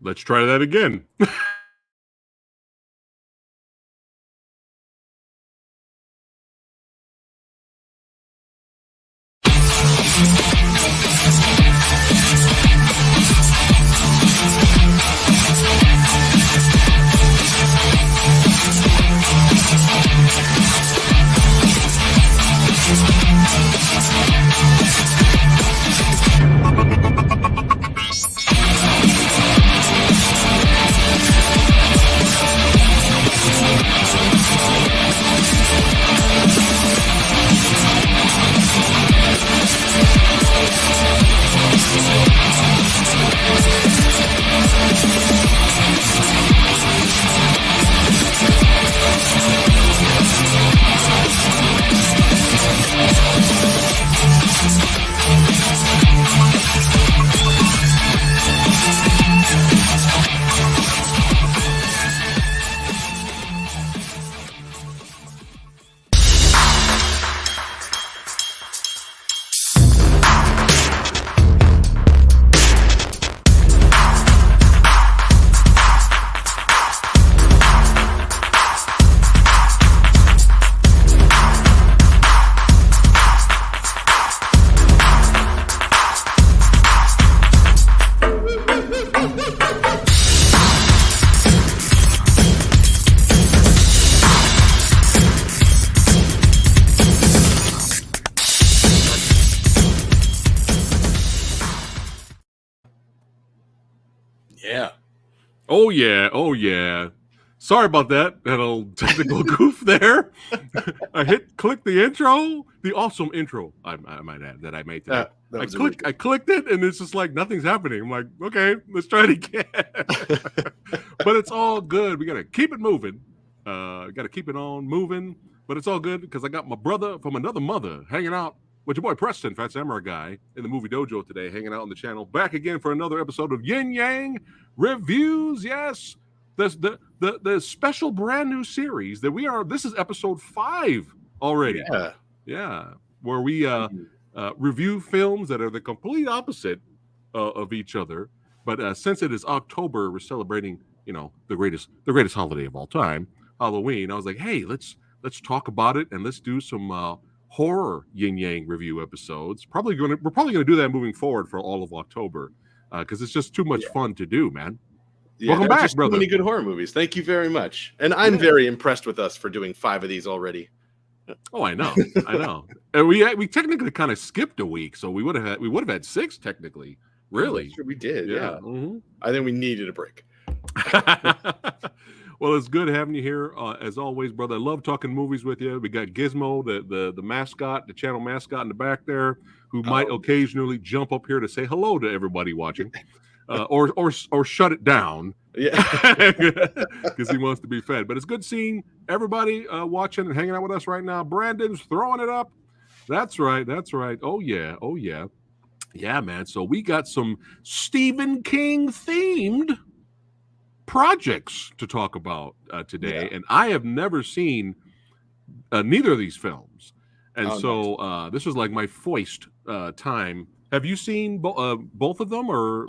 Let's try that again. Yeah. Oh yeah. Oh yeah. Sorry about that. That little technical goof there. I clicked the intro, the awesome intro. I might add that I made today. I clicked it, and it's just like nothing's happening. I'm like, okay, let's try it again. But it's all good. We gotta keep it moving. Gotta keep it on moving. But it's all good because I got my brother from another mother hanging out with your boy Preston, PhatSamuraiGuy, in the movie dojo today, hanging out on the channel. Back again for another episode of Yin-Yang Reviews. Yes. The special brand new series that we are. This is episode 5 already. Yeah, where we review films that are the complete opposite of each other. But since it is October, we're celebrating, the greatest holiday of all time, Halloween. I was like, hey, let's talk about it and let's do some horror Yin Yang review episodes. We're probably gonna do that moving forward for all of October because it's just too much fun to do, man. Yeah, welcome back, just brother. So many good horror movies. Thank you very much. And I'm very impressed with us for doing 5 of these already. Oh, I know. And we technically kind of skipped a week, so we would have had 6 technically. Really? Sure we did. Yeah. Mm-hmm. I think we needed a break. Well, it's good having you here as always, brother. I love talking movies with you. We got Gizmo, the mascot, the channel mascot in the back there, who might occasionally jump up here to say hello to everybody watching. Or shut it down, because he wants to be fed. But it's good seeing everybody watching and hanging out with us right now. Brandon's throwing it up. That's right. Oh yeah, man. So we got some Stephen King themed projects to talk about today, and I have never seen neither of these films, and this was like my first time. Have you seen both of them, or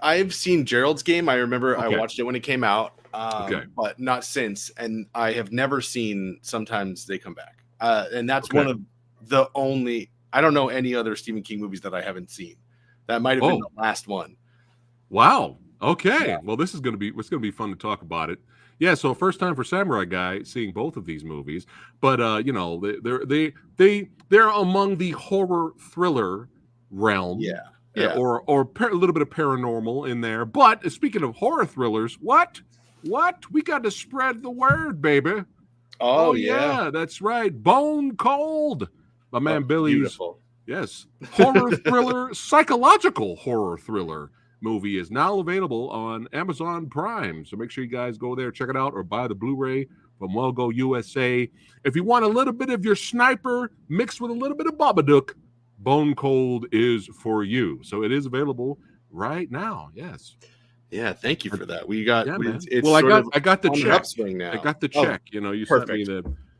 I've seen Gerald's Game. I remember I watched it when it came out, but not since. And I have never seen Sometimes They Come Back. And that's one of the only, I don't know any other Stephen King movies that I haven't seen. That might have been the last one. Wow. Okay. Yeah. Well, it's going to be fun to talk about it. Yeah. So first time for Samurai Guy seeing both of these movies, but they're among the horror thriller realm. Yeah. Or a little bit of paranormal in there. But speaking of horror thrillers, what? We got to spread the word, baby. Oh yeah, that's right. Bone Cold, my man Billy's. Beautiful. Yes, horror thriller, psychological horror thriller movie is now available on Amazon Prime. So make sure you guys go there, check it out, or buy the Blu-ray from Wellgo USA. If you want a little bit of your sniper mixed with a little bit of Babadook, Bone Cold is for you. So it is available right now. Yes. Yeah. Thank you for that. We got. Yeah, it's I got the check. Now. I got the check. You sent me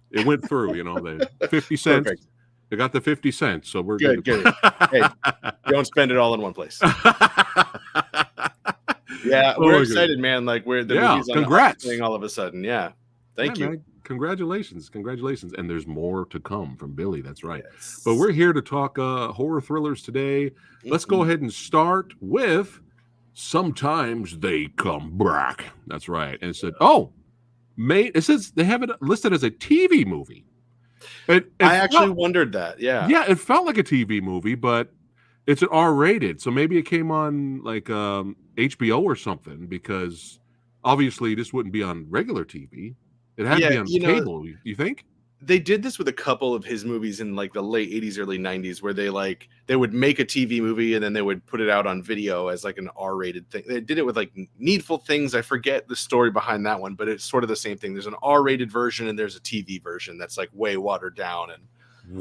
it went through. The 50 cents. Perfect. I got the 50 cents. So we're good. Hey, don't spend it all in one place. Yeah, we're excited, man. Like we're the movie's on congrats. the all of a sudden. Yeah. Thank you. Man. Congratulations. And there's more to come from Billy. That's right. Yes. But we're here to talk horror thrillers today. Let's go ahead and start with Sometimes They Come Back. That's right. And it said, it says they have it listed as a TV movie. I actually wondered that. Yeah. Yeah, it felt like a TV movie, but it's an R-rated. So maybe it came on like HBO or something, because obviously this wouldn't be on regular TV. It had to be on cable, you think? They did this with a couple of his movies in like the late 80s, early 90s, where they would make a TV movie and then they would put it out on video as like an R-rated thing. They did it with like Needful Things. I forget the story behind that one, but it's sort of the same thing. There's an R-rated version and there's a TV version that's like way watered down and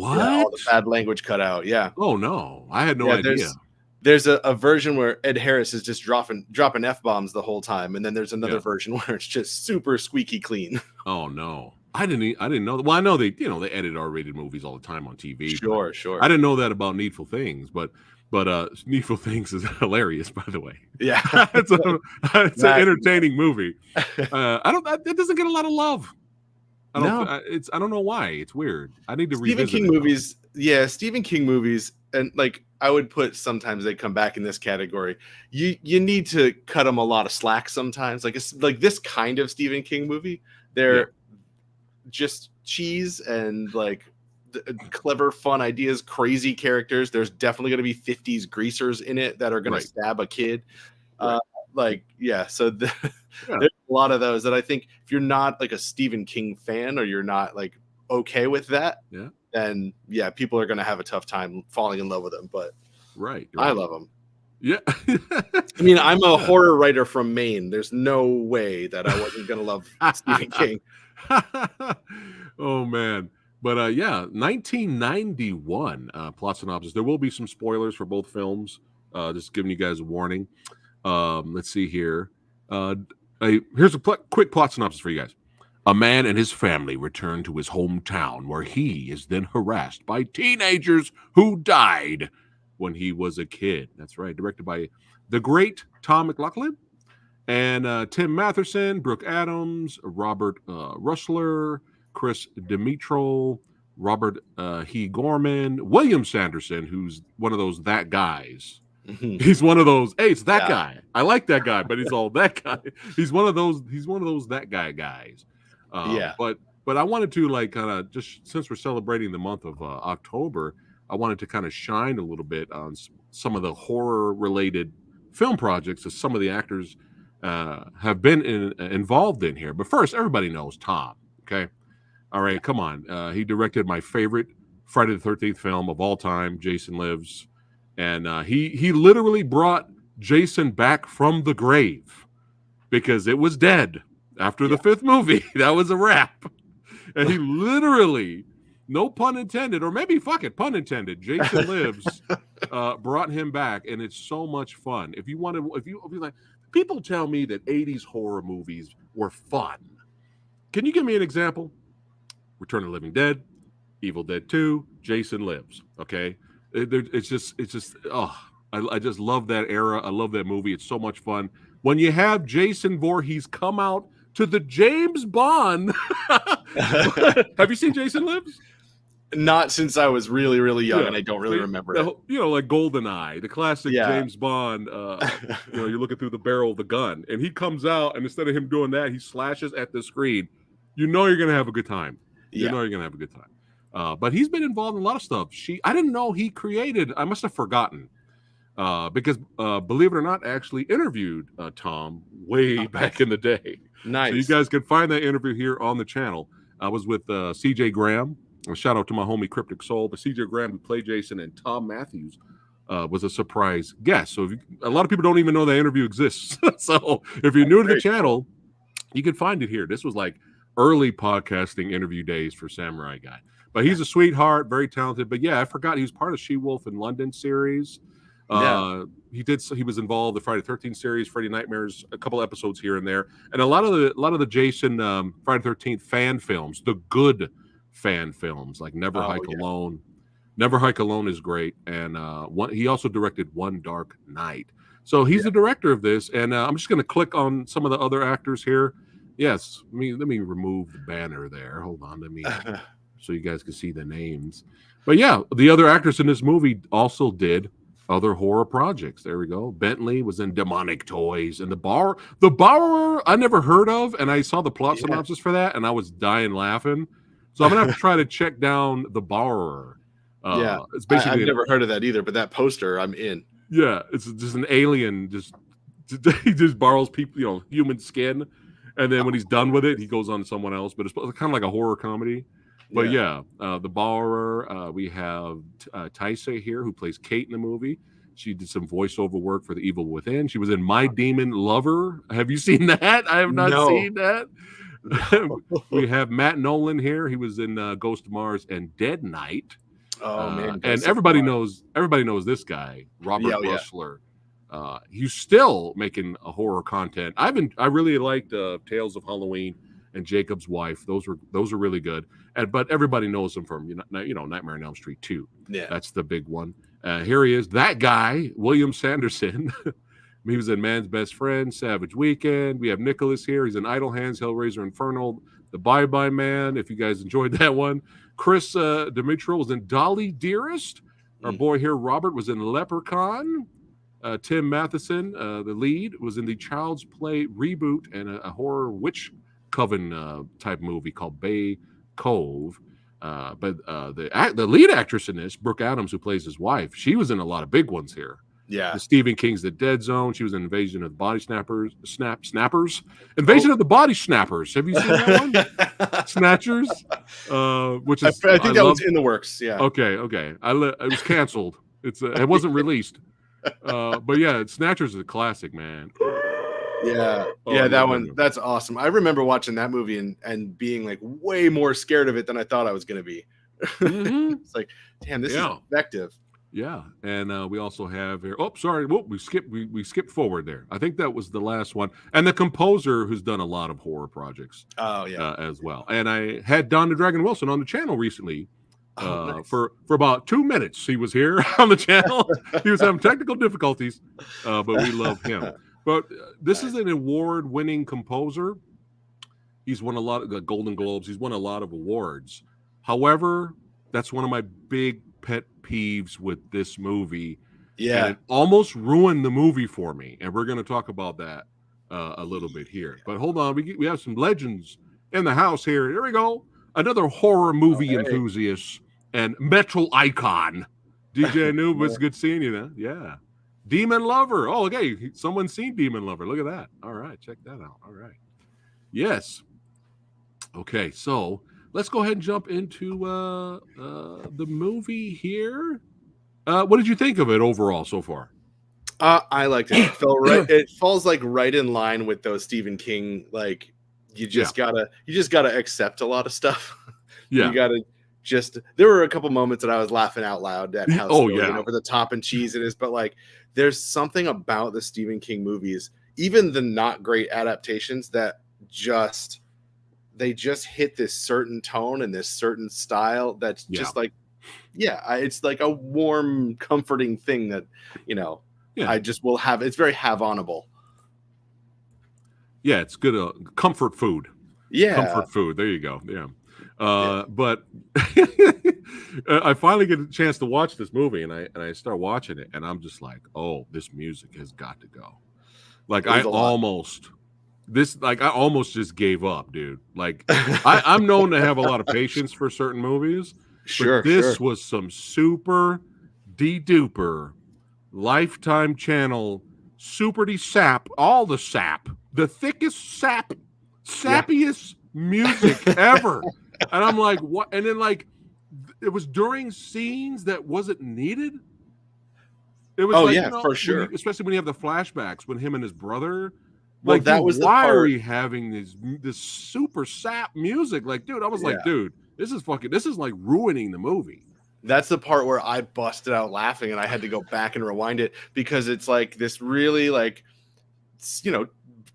all the bad language cut out. Yeah. Oh no, I had no idea. There's a version where Ed Harris is just dropping F-bombs the whole time, and then there's another version where it's just super squeaky clean. Oh no. I didn't know that. Well, I know they edit R-rated movies all the time on TV. Sure. I didn't know that about Needful Things, but Needful Things is hilarious, by the way. Yeah. it's an entertaining movie. It doesn't get a lot of love. I don't know why. It's weird. I need to revisit Stephen King movies. Yeah, Stephen King movies, and like I would put Sometimes They Come Back in this category. You need to cut them a lot of slack sometimes. Like it's like this kind of Stephen King movie. They're just cheese and like clever, fun ideas, crazy characters. There's definitely going to be 50s greasers in it that are going to stab a kid. So there's a lot of those that I think if you're not like a Stephen King fan or you're not like okay with that, then people are going to have a tough time falling in love with them. But I love them. Yeah. I mean, I'm a horror writer from Maine. There's no way that I wasn't going to love Stephen King. Oh man. But 1991 plot synopsis. There will be some spoilers for both films. Just giving you guys a warning. Let's see here. Here's a quick plot synopsis for you guys. A man and his family return to his hometown, where he is then harassed by teenagers who died when he was a kid. That's right. Directed by the great Tom McLaughlin and Tim Matherson, Brooke Adams, Robert Russler, Chris Dimitro, Robert He Gorman, William Sanderson, who's one of those that guys. He's one of those. Hey, it's that guy. I like that guy, but he's all that guy. He's one of those that guy guys. But I wanted to like kind of just since we're celebrating the month of October, I wanted to kind of shine a little bit on some of the horror related film projects that some of the actors have been involved in here. But first, everybody knows Tom. Okay. All right. Come on. He directed my favorite Friday the 13th film of all time, Jason Lives. And he literally brought Jason back from the grave because it was dead after the fifth movie. That was a wrap. And he literally, no pun intended, or maybe fuck it, pun intended, Jason Lives brought him back. And it's so much fun. If you like, people tell me that 80s horror movies were fun. Can you give me an example? Return of the Living Dead, Evil Dead 2, Jason Lives. Okay. It's just I just love that era. I love that movie. It's so much fun. When you have Jason Voorhees come out to the James Bond. Have you seen Jason Lives? Not since I was really, really young, and I don't really remember it. Like GoldenEye, the classic James Bond. You're looking through the barrel of the gun, and he comes out, and instead of him doing that, he slashes at the screen. You know you're gonna have a good time. But he's been involved in a lot of stuff. I didn't know he created. I must have forgotten because believe it or not, I actually interviewed Tom way back in the day. Nice. So you guys can find that interview here on the channel. I was with CJ Graham. A shout out to my homie Cryptic Soul. But CJ Graham, who played Jason, and Tom Matthews was a surprise guest. So a lot of people don't even know that interview exists. So if you're new to the channel, you can find it here. This was like early podcasting interview days for Samurai Guy. But he's a sweetheart, very talented. But yeah, I forgot he was part of She-Wolf in London series. He was involved in the Friday the 13th series, Freddy Nightmares, a couple episodes here and there, and a lot of the Jason Friday the 13th fan films, the good fan films like Never Hike Alone. Never Hike Alone is great, and he also directed One Dark Night. So he's the director of this, and I'm just going to click on some of the other actors here. Yes, let me remove the banner there. Hold on, let me so you guys can see the names. But yeah, the other actors in this movie also did other horror projects. There we go. Bentley was in Demonic Toys, and The Borrower I never heard of, and I saw the plot synopsis for that, and I was dying laughing. So I'm gonna have to try to check down The Borrower. It's basically I've never heard of that either, but that poster I'm in. Yeah, it's just an alien. He just borrows people, human skin, and then when he's done with it, he goes on to someone else. But it's kind of like a horror comedy. But The Borrower. We have Taisa here, who plays Kate in the movie. She did some voiceover work for The Evil Within. She was in My Demon Lover. Have you seen that? I have not seen that. No. We have Matt Nolan here. He was in Ghost of Mars and Dead Night. Oh man! And everybody knows this guy, Robert Russler. He's still making a horror content. I really liked Tales of Halloween and Jacob's Wife. Those are really good. But everybody knows him from Nightmare on Elm Street 2. Yeah, that's the big one. Here he is, that guy, William Sanderson. He was in Man's Best Friend, Savage Weekend. We have Nicholas here. He's in Idle Hands, Hellraiser Infernal, The Bye Bye Man. If you guys enjoyed that one. Chris Dimitro was in Dolly Dearest. Our boy here, Robert, was in Leprechaun. Tim Matheson, the lead, was in the Child's Play reboot and a horror witch coven type movie called Bay Cove. But the lead actress in this, Brooke Adams, who plays his wife, she was in a lot of big ones here. Yeah, the Stephen King's The Dead Zone. She was in Invasion of the Body Snappers. Invasion of the Body Snappers. Have you seen that one? Snatchers. Which is I think that was in the works. Yeah. Okay. It was canceled. It wasn't released. But yeah, Snatchers is a classic, man. Yeah, that one. That's awesome. I remember watching that movie and being like way more scared of it than I thought I was going to be. Mm-hmm. It's like, damn, this is effective. Yeah, and we also have here. Oh, sorry, we skipped forward there. I think that was the last one. And the composer who's done a lot of horror projects. Oh yeah, as well. And I had Don the Dragon Wilson on the channel recently. Nice. For about 2 minutes, he was here on the channel. He was having technical difficulties, but we love him. But this is an award-winning composer. He's won a lot of the Golden Globes. He's won a lot of awards. However, that's one of my big pet peeves with this movie. Yeah, and it almost ruined the movie for me, and we're going to talk about that a little bit here. But hold on, we have some legends in the house here. Here we go. Another horror movie enthusiast and metal icon, DJ Noob. It's good seeing you then. Yeah. Demon Lover. Oh, okay. Someone's seen Demon Lover. Look at that. All right. Check that out. All right. Yes. Okay. So let's go ahead and jump into the movie here. What did you think of it overall so far? I liked it. It falls like right in line with those Stephen King. Like you just gotta accept a lot of stuff. Yeah. You gotta there were a couple moments that I was laughing out loud at how over the top and cheese it is, but like there's something about the Stephen King movies, even the not great adaptations, that they just hit this certain tone and this certain style that's just like, it's like a warm, comforting thing that, I just will have. It's very have-onable. Yeah, it's good. Comfort food. Yeah. Comfort food. There you go. Yeah. But I finally get a chance to watch this movie, and I start watching it, and I'm just like, oh, this music has got to go. Like I almost just gave up, dude. Like I'm known to have a lot of patience for certain movies. Sure. But this was some super duper Lifetime Channel super sap, all the sap, the thickest sap, sappiest music ever. And I'm like, what? And then like, it was during scenes that wasn't needed. It was for sure. Especially when you have the flashbacks when him and his brother. Well, like, that dude, was the why part. are we having this super sap music? Like, dude, I was like, dude, this is like ruining the movie. That's the part where I busted out laughing and I had to go back and rewind it because it's like this really like,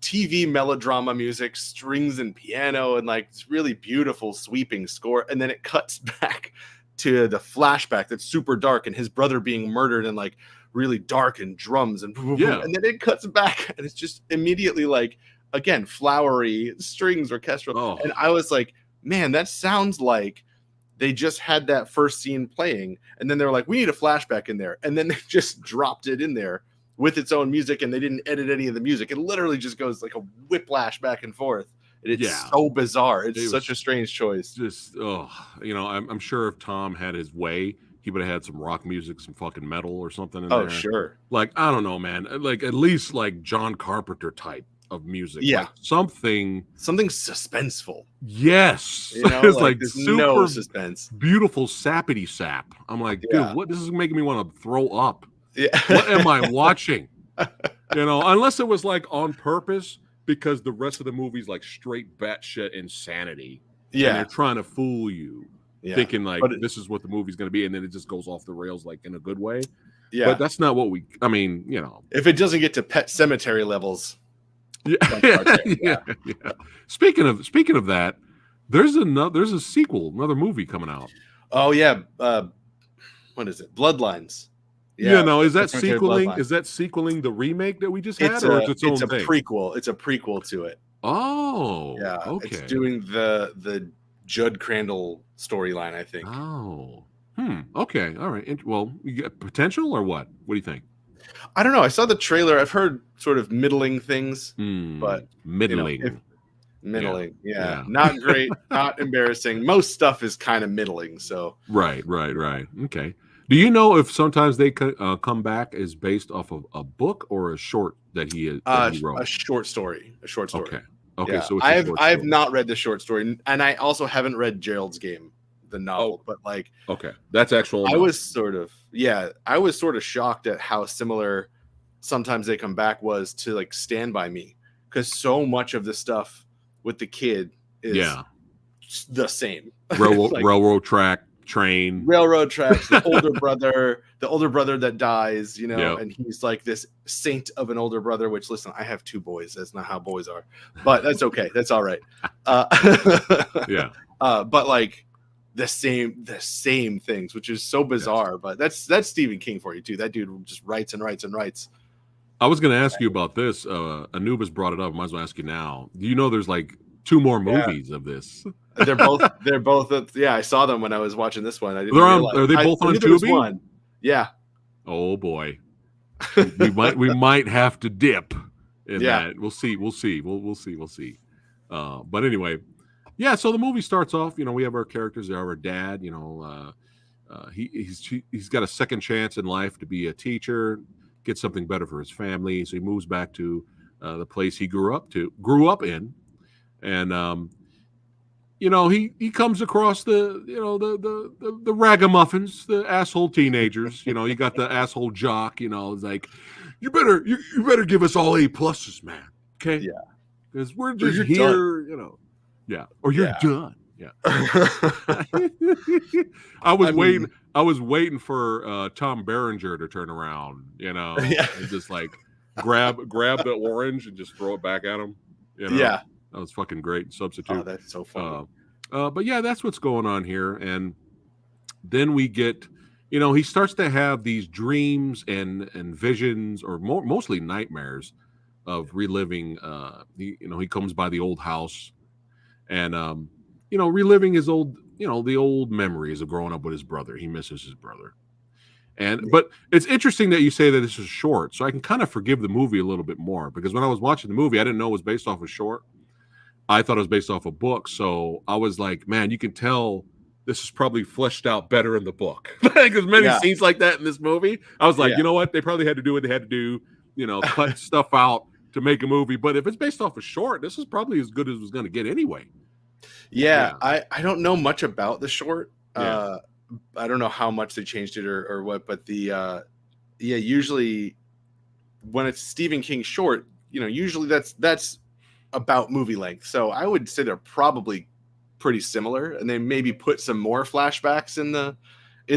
TV melodrama music, strings and piano, and like this really beautiful sweeping score. And then it cuts back to the flashback that's super dark and his brother being murdered and like really dark and drums and boom, boom, Yeah. boom, and then it cuts back and it's just immediately like again flowery strings orchestral. Oh. And I was like, man, that sounds like they just had that first scene playing and then they're like, we need a flashback in there, and then they just dropped it in there with its own music and they didn't edit any of the music. It literally just goes like a whiplash back and forth. And it's so bizarre. It's such a strange choice. Just I'm sure if Tom had his way, he would have had some rock music, some fucking metal or something in there. Oh, sure. Like, I don't know, man. Like, at least like John Carpenter type of music. Yeah. Like something suspenseful. Yes. It's like super no suspense. Beautiful sappity sap. I'm like, dude, what? This is making me want to throw up. Yeah. What am I watching? Unless it was like on purpose, because the rest of the movie's like straight batshit insanity. Yeah. And they're trying to fool you. Thinking like this is what the movie's going to be, and then it just goes off the rails like in a good way. Yeah, but that's not what if it doesn't get to Pet Cemetery levels. Yeah. Speaking of that, there's a sequel, another movie coming out. Oh yeah, what is it? Bloodlines. Yeah, no, is that sequeling? Is that sequeling the remake that we just had, or is it its own thing? Prequel. It's a prequel to it. Oh, yeah. Okay. It's doing the Judd Crandall storyline, I think. Oh, okay, all right. Well, you got potential or what? What do you think? I don't know. I saw the trailer. I've heard sort of middling things, but middling. Middling, yeah. Not great, not embarrassing. Most stuff is kind of middling. So right. Okay. Do you know if sometimes they come back as based off of a book or a short that he wrote? A short story. Okay. Yeah. So I have not read the short story, and I also haven't read Gerald's Game, the novel. But like, okay, that's actual. I was sort of shocked at how similar Sometimes They Come Back was to like Stand By Me, because so much of the stuff with the kid is the same. Railroad track, train, railroad tracks. The older brother that dies, and he's like this saint of an older brother. Which, listen, I have 2 boys. That's not how boys are, but that's okay. That's all right. But like the same things, which is so bizarre. Yes. But that's Stephen King for you too. That dude just writes and writes and writes. I was going to ask you about this. Anubis brought it up. I might as well ask you now. Do you know there's like 2 more movies of this? They're both. I saw them when I was watching this one. I didn't are they both on Tubi? Yeah. Oh boy, we might have to dip in that. We'll see. We'll see. But anyway, so the movie starts off. We have our characters. They have our dad. He's got a second chance in life to be a teacher, get something better for his family. So he moves back to the place he grew up in, and he comes across the ragamuffins, the asshole teenagers. You got the asshole jock. It's like, you better give us all A+, man. Okay, yeah, because we're just here. Done. Or you're done. Yeah. I was waiting for Tom Berenger to turn around, and just like grab the orange and just throw it back at him. Yeah. That was fucking great. Substitute. Oh, that's so funny. But yeah, that's what's going on here. And then we get, he starts to have these dreams and visions, or mostly nightmares, of reliving. He comes by the old house, and reliving his old, the old memories of growing up with his brother. He misses his brother. But it's interesting that you say that this is short, so I can kind of forgive the movie a little bit more, because when I was watching the movie, I didn't know it was based off a short. I thought it was based off a book, so I was like, man, you can tell this is probably fleshed out better in the book. There's many scenes like that in this movie. I was like, you know what? They probably had to do what they had to do, cut stuff out to make a movie. But if it's based off a short, this is probably as good as it was going to get anyway. Yeah. I don't know much about the short. I don't know how much they changed it or what, but usually when it's Stephen King short, usually that's about movie length. So I would say they're probably pretty similar, and they maybe put some more flashbacks in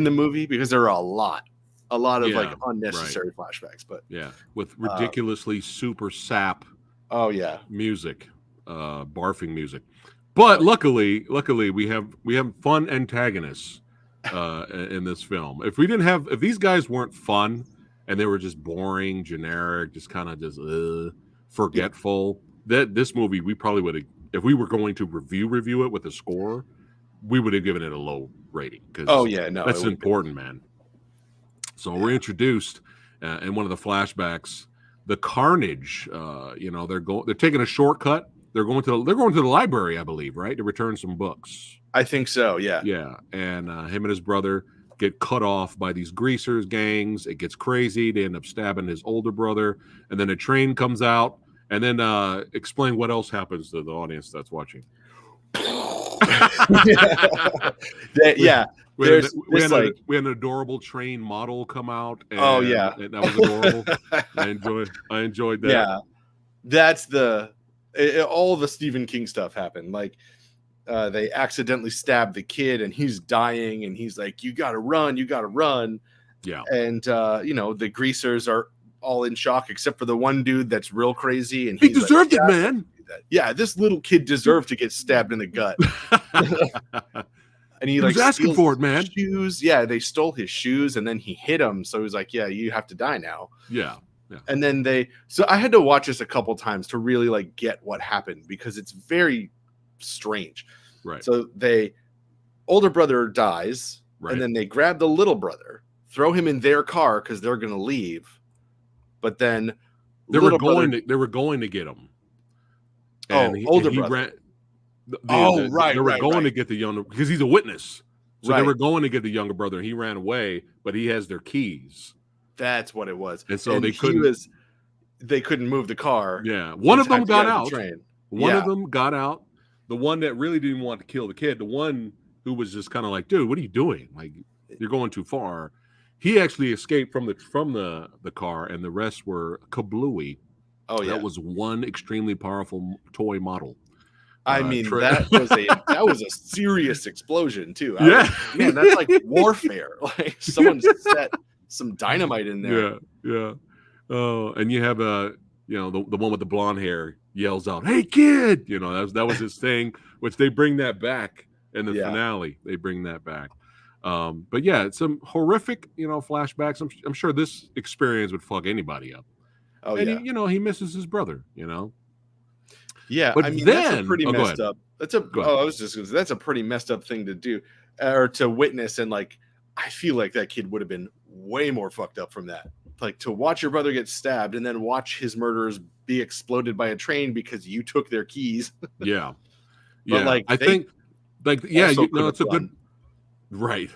the movie, because there are a lot of like unnecessary flashbacks, but with ridiculously super sap music, barfing music. But luckily we have fun antagonists in this film. If these guys weren't fun and they were just boring, generic, just kind of just forgetful. That this movie, we probably would have, if we were going to review it with a score, we would have given it a low rating because that's important, man. So we're introduced in one of the flashbacks, the Carnage. They're taking a shortcut. They're going to the library, I believe, right, to return some books. I think so. Yeah. Yeah, and him and his brother get cut off by these greasers gangs. It gets crazy. They end up stabbing his older brother, and then a train comes out. And then explain what else happens to the audience that's watching. We had an adorable train model come out. And, and that was adorable. I enjoyed that. Yeah, that's all the Stephen King stuff happened. Like they accidentally stabbed the kid, and he's dying, and he's like, "You gotta run, you gotta run." Yeah, and the greasers are all in shock, except for the one dude that's real crazy, and he deserved it, man. Yeah, this little kid deserved to get stabbed in the gut. And he was asking for it, man. Shoes, yeah, they stole his shoes, and then he hit him. So he was like, "Yeah, you have to die now." Yeah. And then so I had to watch this a couple times to really like get what happened because it's very strange. Right. So older brother dies, and then they grab the little brother, throw him in their car because they're gonna leave. But then they were going to get him. And older brother. They were going to get the younger because he's a witness. So they were going to get the younger brother, and he ran away, but he has their keys. That's what it was. And so they couldn't move the car. Yeah. One of them got out. One of them got out. The one that really didn't want to kill the kid, the one who was just kind of like, "Dude, what are you doing? Like, you're going too far." He actually escaped from the car, and the rest were kablooey. Oh yeah, that was one extremely powerful toy model. I mean, that was a serious explosion too. Man, that's like warfare. Like someone set some dynamite in there. Yeah. Oh, and you have the one with the blonde hair yells out, "Hey kid!" That was his thing, which they bring that back in the finale. They bring that back. But yeah, it's some horrific, flashbacks. I'm sure this experience would fuck anybody up. Oh, and he misses his brother. Yeah, but I mean, then, that's a pretty messed up. That's a pretty messed up thing to do or to witness. And like, I feel like that kid would have been way more fucked up from that. Like to watch your brother get stabbed and then watch his murderers be exploded by a train because you took their keys. Yeah. But like, I think it's a good. Right.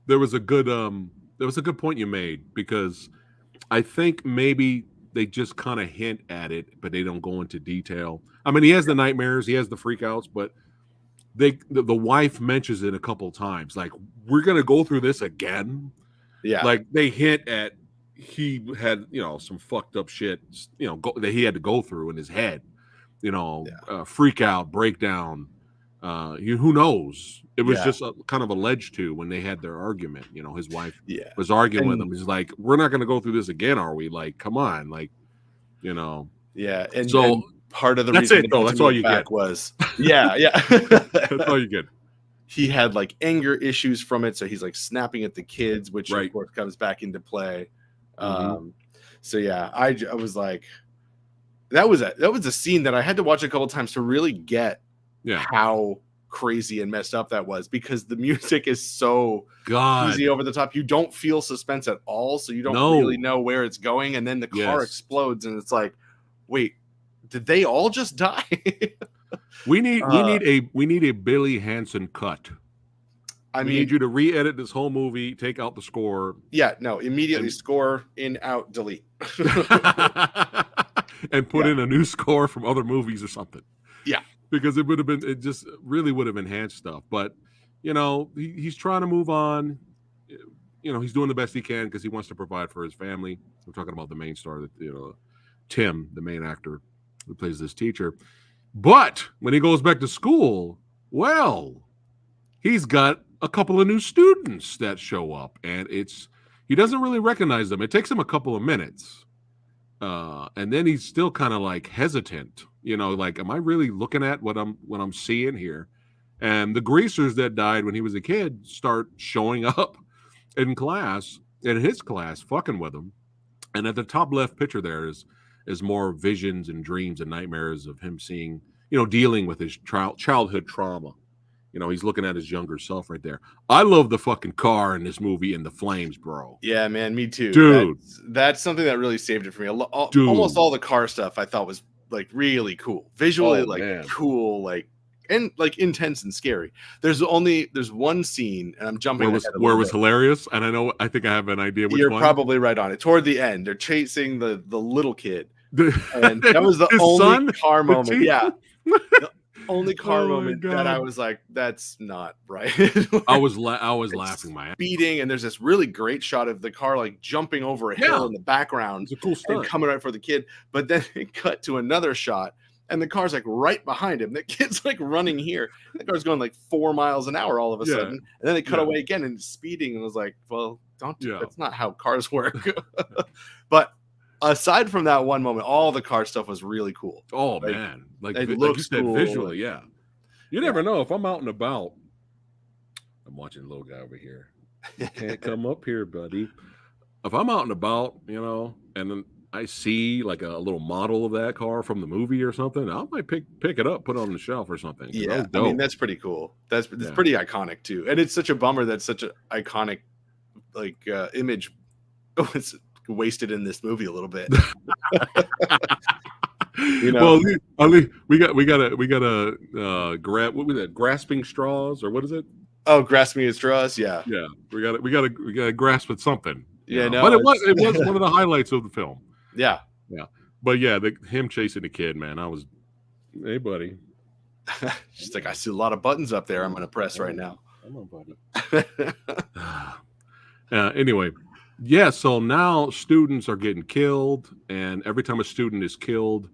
There was a good point you made because I think maybe they just kind of hint at it, but they don't go into detail. I mean, he has the nightmares, he has the freakouts, but the wife mentions it a couple times. Like, we're gonna go through this again. Yeah. Like they hint at he had some fucked up shit that he had to go through in his head. Freak out, breakdown. Who knows? It was just kind of alleged to when they had their argument. His wife was arguing with him. He's like, "We're not going to go through this again, are we? Like, come on, like, Yeah, and so and part of the that's reason it, though. That's all you get. Was that's all you get. He had like anger issues from it, so he's like snapping at the kids, which of course comes back into play. So yeah, I was like, that was a scene that I had to watch a couple times to really get how crazy and messed up that was, because the music is so easy over the top. You don't feel suspense at all, so you don't really know where it's going, and then the car explodes and it's like, wait, did they all just die? we need a Billy Hansen cut. We need you to re-edit this whole movie, take out the score. Immediately score in, out, delete. And put in a new score from other movies or something. Yeah. Because it just really would have enhanced stuff. But, he's trying to move on. He's doing the best he can because he wants to provide for his family. We're talking about the main star, Tim, the main actor who plays this teacher. But when he goes back to school, well, he's got a couple of new students that show up, and he doesn't really recognize them. It takes him a couple of minutes. And then he's still kind of like hesitant, like, am I really looking at what I'm seeing here? And the greasers that died when he was a kid start showing up in class, in his class fucking with him. And at the top left picture there is more visions and dreams and nightmares of him seeing, dealing with his childhood trauma. He's looking at his younger self right there. I love the fucking car in this movie and the flames, bro. Yeah, man, me too. Dude. That's something that really saved it for me. Almost all the car stuff I thought was like really cool. Visually, cool, and like intense and scary. There's one scene, and I'm jumping where it was hilarious, and I think I have an idea which You're one. probably right on it. Toward the end, they're chasing the little kid. And that was the only car moment. Yeah. The only car moment that I was like, that's not right. I was laughing my ass. Speeding, and there's this really great shot of the car like jumping over a hill in the background. It's a cool stunt. And coming right for the kid. But then it cut to another shot, and the car's like right behind him. The kid's like running here. The car's going like 4 miles an hour all of a sudden. And then they cut away again and speeding, and was like, well, that's not how cars work. But aside from that one moment, all the car stuff was really cool. Oh, man. Like it you said, cool. visually, yeah. You never know. If I'm out and about, I'm watching the little guy over here. You can't come up here, buddy. If I'm out and about, and then I see like a little model of that car from the movie or something, I might pick it up, put it on the shelf or something. Yeah, I mean, that's pretty cool. It's pretty iconic too. And it's such a bummer that such an iconic image was wasted in this movie a little bit. Well, we got a grasping straws, or what is it? Oh, grasping at straws. Yeah. We got to grasp at something. Yeah, no, but it was one of the highlights of the film. Yeah. But yeah, him chasing the kid, man. Hey, buddy. She's like, I see a lot of buttons up there. I'm going to press right now. Come on, buddy. Anyway. Yeah, so now students are getting killed, and every time a student is killed,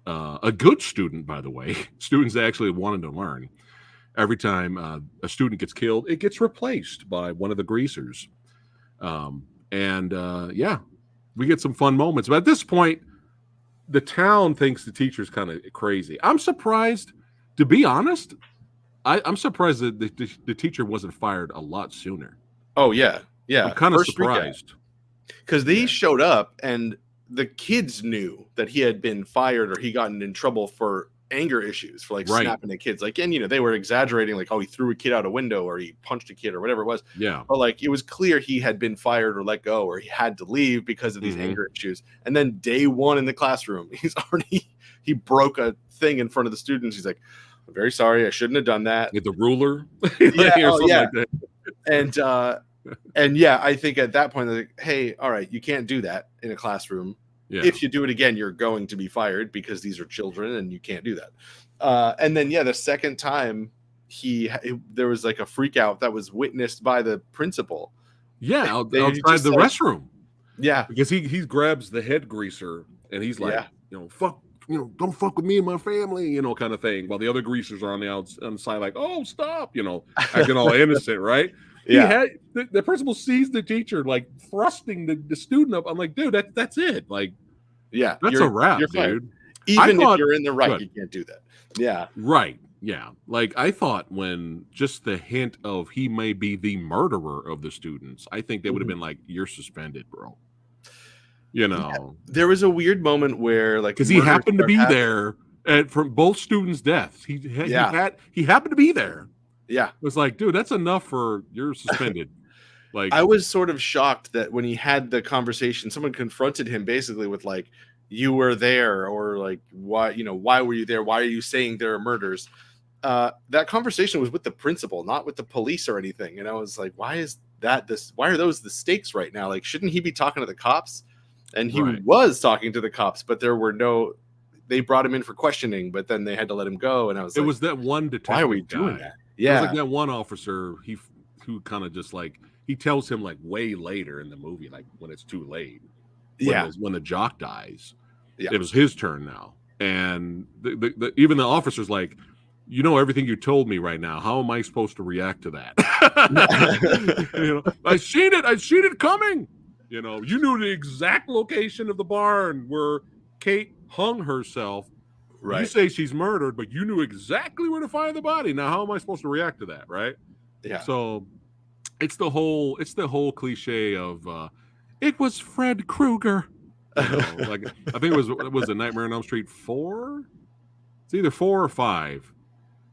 a good student, by the way, students actually wanted to learn, every time a student gets killed, it gets replaced by one of the greasers. We get some fun moments. But at this point, the town thinks the teacher's kind of crazy. I'm surprised, to be honest, I'm surprised that the teacher wasn't fired a lot sooner. Oh, yeah. Yeah, I'm kind of surprised because they showed up and the kids knew that he had been fired or he gotten in trouble for anger issues, for snapping at kids. And they were exaggerating, like, oh, he threw a kid out a window or he punched a kid or whatever it was. Yeah, but it was clear he had been fired or let go or he had to leave because of these anger issues. And then day one in the classroom, he broke a thing in front of the students. He's like, I'm very sorry, I shouldn't have done that. With the ruler, like that. And I think at that point, they're like, hey, all right, you can't do that in a classroom. Yeah. If you do it again, you're going to be fired because these are children and you can't do that. And then, the second time there was like a freak out that was witnessed by the principal. Yeah, outside the restroom. Yeah. Because he grabs the head greaser and he's like, fuck, don't fuck with me and my family, kind of thing. While the other greasers are on the side, like, oh, stop, acting all innocent, right? Yeah. The principal sees the teacher like thrusting the student up. I'm like, dude, that's it. Like, that's a wrap, dude. Even if you're in the right, you can't do that. Yeah. Right. Yeah. Like, I thought when just the hint of he may be the murderer of the students, I think they would have been like, you're suspended, bro. There was a weird moment where, like, because he happened to be there from both students' deaths. He happened to be there. Yeah. It was like, dude, that's enough for you're suspended. Like, I was sort of shocked that when he had the conversation, someone confronted him basically with like, you were there, or like, why were you there? Why are you saying there are murders? That conversation was with the principal, not with the police or anything. And I was like, why are those the stakes right now? Like, shouldn't he be talking to the cops? And he was talking to the cops, but they brought him in for questioning, but then they had to let him go. And I was it was that one detective. Why are we doing that? Yeah. It was like that one officer, who kind of just like, he tells him like way later in the movie, like when it's too late. When the jock dies. Yeah. It was his turn now. And even the officer's like, everything you told me right now, how am I supposed to react to that? I seen it coming. You knew the exact location of the barn where Kate hung herself. Right. You say she's murdered, but you knew exactly where to find the body. Now, how am I supposed to react to that, right? Yeah. So, it's the whole cliche of it was Fred Krueger. Like I think it was a Nightmare on Elm Street 4. It's either 4 or 5,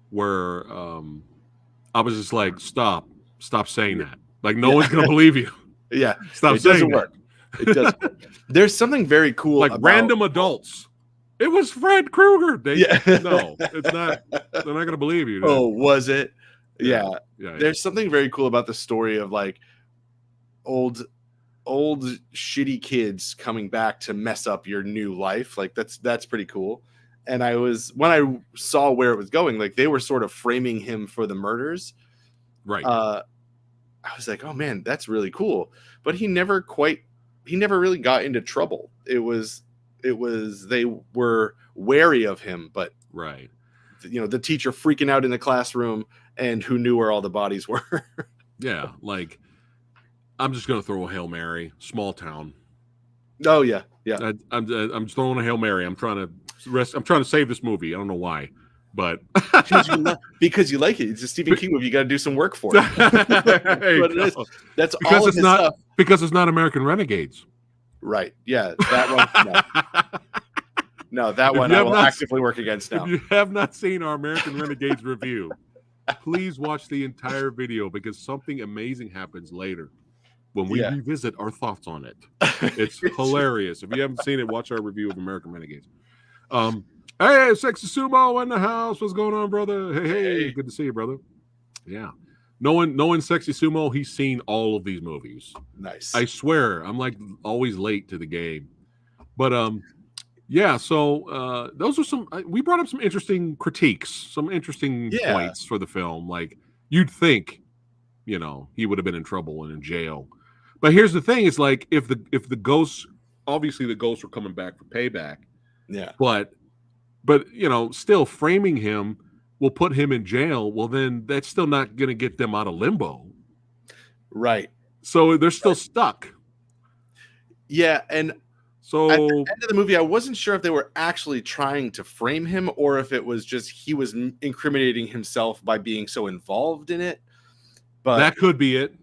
where I was just like, stop saying that. Like no one's gonna believe you. Yeah, stop saying that. It doesn't work. There's something very cool like about random adults. It was Fred Krueger. No, it's not. They're not gonna believe you. Oh, was it? Yeah. There's something very cool about the story of like old shitty kids coming back to mess up your new life. Like that's pretty cool. And when I saw where it was going, like they were sort of framing him for the murders. Right. I was like, oh man, that's really cool. But he never really got into trouble. It was they were wary of him, but right. The teacher freaking out in the classroom and who knew where all the bodies were. Yeah, like I'm just gonna throw a Hail Mary, small town. Oh yeah. I'm throwing a Hail Mary. I'm trying to save this movie. I don't know why, but because you like it. It's a Stephen King movie. You got to do some work for it. That's because all of his stuff. Because it's not American Renegades. Right. Yeah. That one. No, that one I will actively work against now. If you have not seen our American Renegades review, please watch the entire video because something amazing happens later when we revisit our thoughts on it. It's hilarious. If you haven't seen it, watch our review of American Renegades. Hey, Sexy Sumo in the house. What's going on, brother? Hey, good to see you, brother. Yeah. Knowing Sexy Sumo, he's seen all of these movies. Nice. I swear, I'm like always late to the game. But yeah, so those are we brought up some interesting critiques, some interesting points for the film. Like you'd think, he would have been in trouble and in jail. But here's the thing: it's like if the ghosts, obviously the ghosts were coming back for payback. Yeah. But still framing him will put him in jail. Well, then that's still not going to get them out of limbo. Right. So they're still stuck. Yeah, and so at the end of the movie, I wasn't sure if they were actually trying to frame him or if it was just he was incriminating himself by being so involved in it. But that could be it.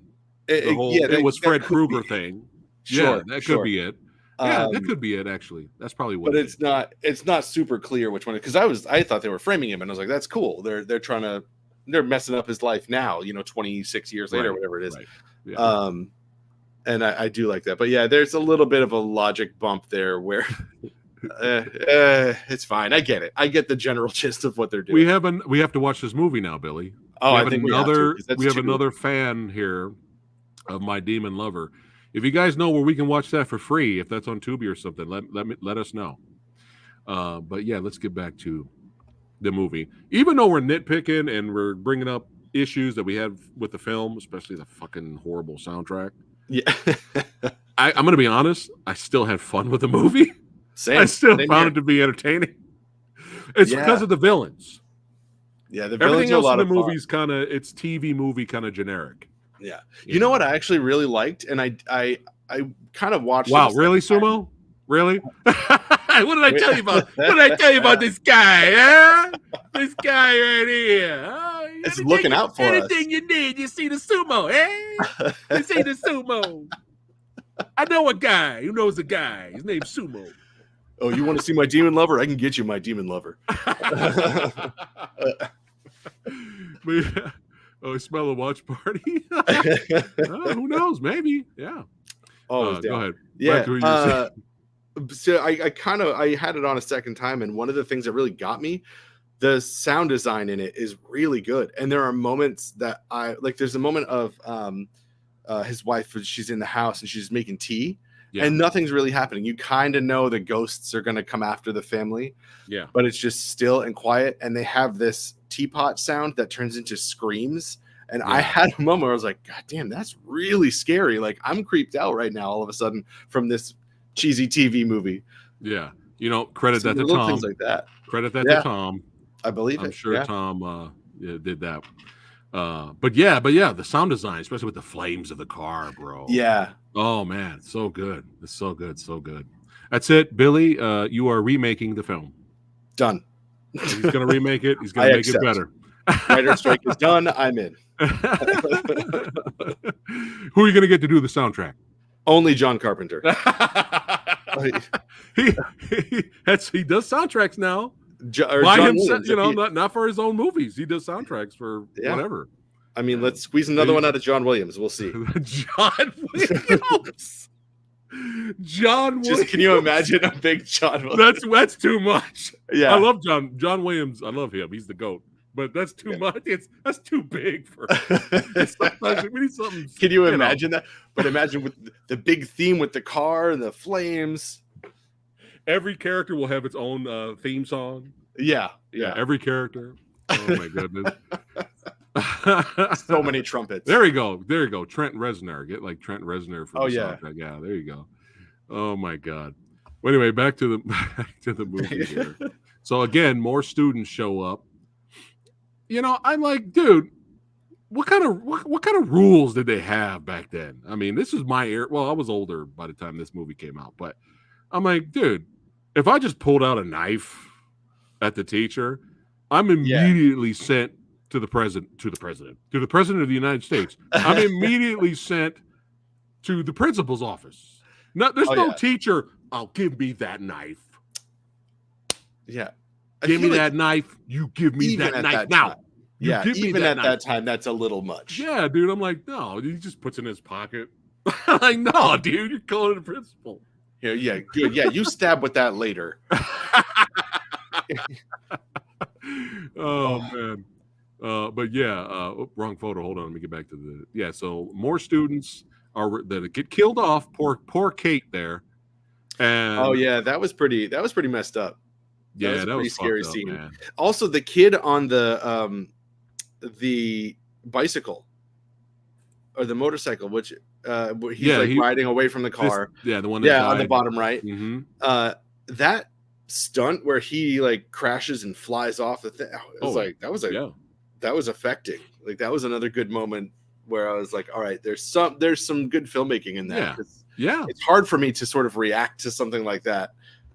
It was Fred Krueger thing. Sure, yeah, that could be it. Yeah, that could be it. Actually, that's probably what. But it's not super clear which one. Because I thought they were framing him, and I was like, that's cool. They're messing up his life now. 26 years later, whatever it is. Right. Yeah. And I do like that. But yeah, there's a little bit of a logic bump there where it's fine. I get it. I get the general gist of what they're doing. We have to watch this movie now, Billy. Oh, I think we have another fan here of My Demon Lover. If you guys know where we can watch that for free, if that's on Tubi or something, let us know. But yeah, let's get back to the movie. Even though we're nitpicking and we're bringing up issues that we have with the film, especially the fucking horrible soundtrack. Yeah, I'm going to be honest. I still had fun with the movie. I still found it to be entertaining. It's because of the villains. Yeah, the villains. Everything else in the movie's it's TV movie kind of generic. Yeah, you know what I actually really liked, and I kind of watched. Wow, really, Sumo? Really? What did I tell you about? What did I tell you about this guy? Huh? This guy right here. It's looking out for us. Anything you need, you see the Sumo, eh? You see the Sumo. I know a guy who knows a guy. His name's Sumo. Oh, you want to see my demon lover? I can get you my demon lover. Oh, smell a watch party? Who knows? Maybe. Yeah. Oh, go ahead. Yeah. So I had it on a second time, and one of the things that really got me, the sound design in it is really good. And there are moments that I like. There's a moment of his wife, she's in the house and she's making tea, and nothing's really happening. You kind of know the ghosts are going to come after the family, but it's just still and quiet. And they have this teapot sound that turns into screams. And I had a moment where I was like, God damn, that's really scary. Like I'm creeped out right now all of a sudden from this cheesy TV movie. Yeah. Credit that to Tom. Things like that. Credit that to Tom. I believe I'm sure Tom did that. But yeah, the sound design, especially with the flames of the car, bro. Yeah. Oh man, so good. It's so good, so good. That's it, Billy. You are remaking the film. Done. He's gonna remake it. He's gonna make it better. Writer's strike is done. I'm in. Who are you going to get to do the soundtrack? Only John Carpenter. he does soundtracks now. By himself, not for his own movies. He does soundtracks for whatever. I mean, let's squeeze another one out of John Williams. We'll see. John Williams. John Williams. Can you imagine a big John Williams? That's too much. Yeah. I love John Williams. I love him. He's the GOAT. But that's too much. That's too big for we need something. Can you imagine that? But imagine with the big theme with the car and the flames. Every character will have its own theme song. Yeah. Every character. Oh my goodness. So many trumpets. There you go. Trent Reznor. Get like Trent Reznor for the soundtrack. Yeah, there you go. Oh my God. Well, anyway, back to the movie here. So again, more students show up. I'm like, dude, what kind of rules did they have back then? I mean, this is my era. Well, I was older by the time this movie came out, but I'm like, dude, if I just pulled out a knife at the teacher, I'm immediately sent to the president of the United States. I'm immediately sent to the principal's office. There's no teacher. Oh, give me that knife. Yeah. Give me that knife. You give me that knife now. Yeah, even at that time, that's a little much. Yeah, dude. I'm like, no. He just puts it in his pocket. I'm like, no, dude. You're calling the principal. Yeah, good. Yeah, you stab with that later. Oh man. But wrong photo. Hold on, let me get back to the so more students that get killed off. Poor Kate there. And that was pretty messed up. That was a pretty scary scene. Man. Also, the kid on the bicycle or the motorcycle, which he's riding away from the car. The one that died. On the bottom right. Mm-hmm. That stunt where he like crashes and flies off the thing. That was affecting. Like that was another good moment where I was like, all right, there's some good filmmaking in that. Yeah. It's hard for me to sort of react to something like that.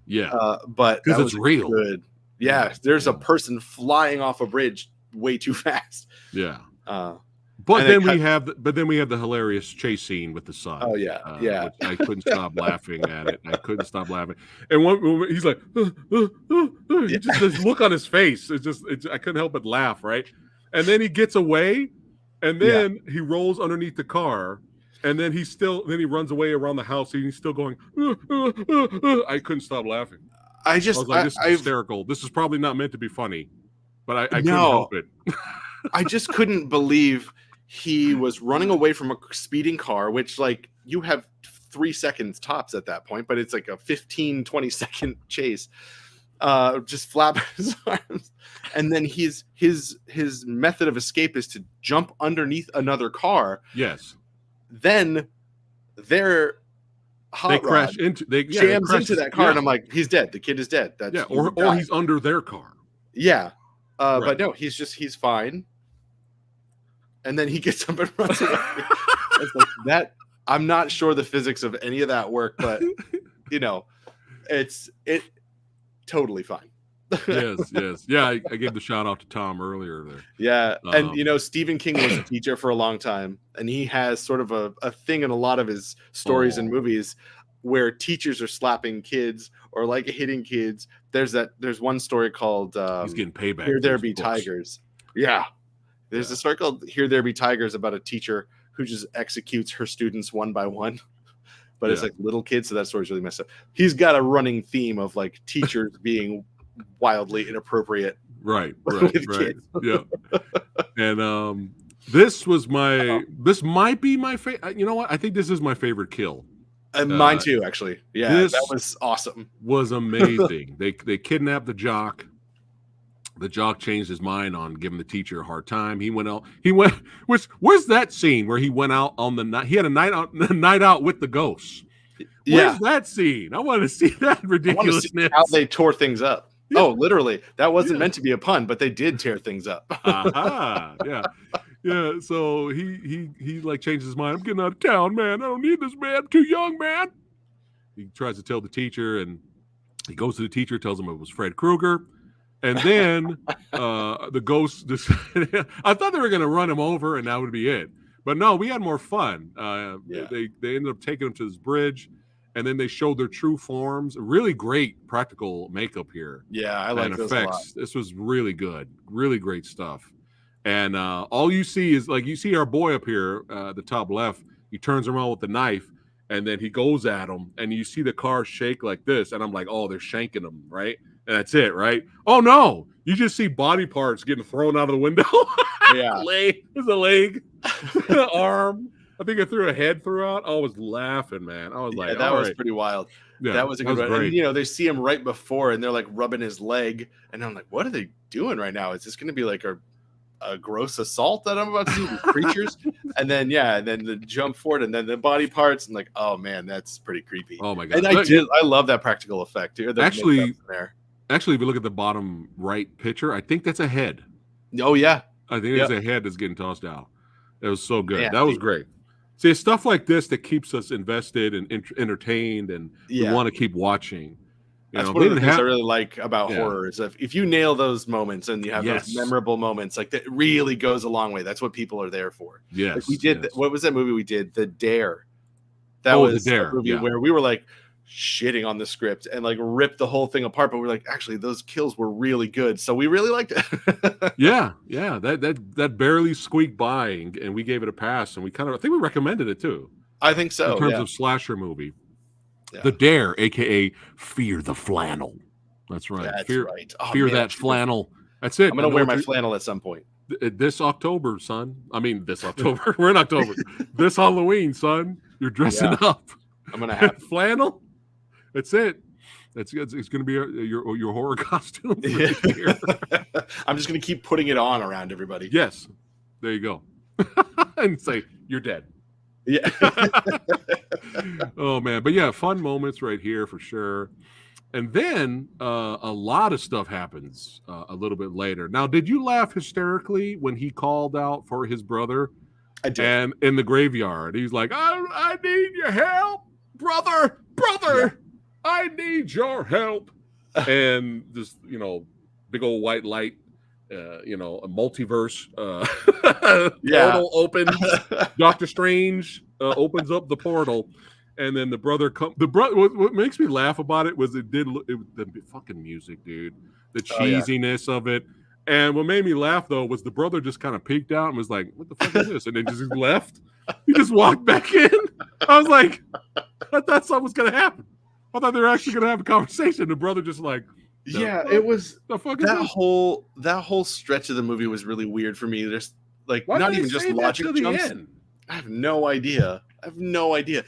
Yeah. But because it's real. Good. Yeah. There's a person flying off a bridge way too fast. Yeah. But then we have the hilarious chase scene with the son. Oh yeah. I couldn't stop laughing at it. And one he's like, just this look on his face. I couldn't help but laugh, right? And then he gets away, and then he rolls underneath the car, and then he runs away around the house, and he's still going. I couldn't stop laughing. I was like, this is hysterical. This is probably not meant to be funny, but I couldn't help it. I just couldn't believe he was running away from a speeding car, which like you have 3 seconds tops at that point, but it's like a 15-20 second chase. Just flap his arms, and then his method of escape is to jump underneath another car. Yes. Then they crash into jams into that car, and I'm like, he's dead. The kid is dead. Or he's under their car. Yeah. But no, he's fine. And then he gets up and runs away. It's like that. I'm not sure the physics of any of that work, but it's totally fine. Yes. Yeah, I gave the shout out to Tom earlier there. Yeah. And Stephen King was a teacher for a long time, and he has sort of a thing in a lot of his stories and movies where teachers are slapping kids or like hitting kids. There's one story called he's getting payback. Here There Be Tigers. Yeah. There's a story called Here There Be Tigers about a teacher who just executes her students one by one. But it's like little kids, so that story's really messed up. He's got a running theme of like teachers being wildly inappropriate. Right. Yeah. And this might be my favorite. You know what? I think this is my favorite kill. Mine too, actually. Yeah, that was awesome. Was amazing. They kidnapped the jock. The jock changed his mind on giving the teacher a hard time. He went out. Where's that scene where he went out on the night? He had a night out with the ghosts. Where's that scene? I want to see that ridiculousness. See how they tore things up. Yeah. Oh, literally. That wasn't meant to be a pun, but they did tear things up. Yeah. Yeah. So he like changes his mind. I'm getting out of town, man. I don't need this, man. I'm too young, man. He tries to tell the teacher, and he goes to the teacher, tells him it was Fred Krueger. And then the ghost just I thought they were going to run him over and that would be it. But no, we had more fun. They ended up taking him to this bridge, and then they showed their true forms. Really great practical makeup here. Yeah, I like those effects. A lot. This was really good. Really great stuff. And all you see is, like, you see our boy up here, the top left. He turns around with the knife, and then he goes at him, and you see the car shake like this. And I'm like, oh, they're shanking him, right? And that's it, right? Oh, no. You just see body parts getting thrown out of the window. Yeah. There's a leg, arm. I think I threw a head throughout. I was laughing, man. I was like, that was pretty wild. Yeah, that was a good one. And, you know, they see him right before, and they're like rubbing his leg. And I'm like, what are they doing right now? Is this going to be like a gross assault that I'm about to see with creatures? And then the jump forward, and then the body parts, and like, oh man, that's pretty creepy. Oh my god! And I love that practical effect too. Actually, if you look at the bottom right picture, I think that's a head. Oh yeah, I think it's a head that's getting tossed out. It was so good. Man, that was great. See, it's stuff like this that keeps us invested and entertained, and we want to keep watching. That's one of the things I really like about horror is if you nail those moments and you have those memorable moments, like that really goes a long way. That's what people are there for. Yes. Like we did. What was that movie we did? The Dare. That was The Dare. A movie where we were like shitting on the script and like ripped the whole thing apart. But we're like, actually, those kills were really good. So we really liked it. Yeah. That barely squeaked by, and we gave it a pass. And I think we recommended it too. I think so. In terms of slasher movie. Yeah. The Dare, aka Fear the Flannel. That's right. That's right. Oh, fear that flannel. That's it. I'm gonna wear my flannel at some point. This October, son. I mean, this October. We're in October. This Halloween, son. You're dressing up. I'm gonna have flannel. That's it. It's gonna be your horror costume. I'm just gonna keep putting it on around everybody. Yes. There you go. And say you're dead. Yeah. Oh man, but yeah, fun moments right here for sure. And then a lot of stuff happens a little bit later. Now, did you laugh hysterically when he called out for his brother? I did. And in the graveyard, he's like, I need your help, brother. Yeah. I need your help. And this, big old white light, a multiverse portal opens. Doctor Strange opens up the portal, and then the brother comes. What makes me laugh about it was the fucking music, dude. The cheesiness of it. And what made me laugh though was the brother just kind of peeked out and was like, "What the fuck is this?" And then just left. He just walked back in. I was like, I thought something was gonna happen. I thought they were actually gonna have a conversation. The brother just like. It was that whole stretch of the movie was really weird for me. There's like not even just logic jumps. I have no idea.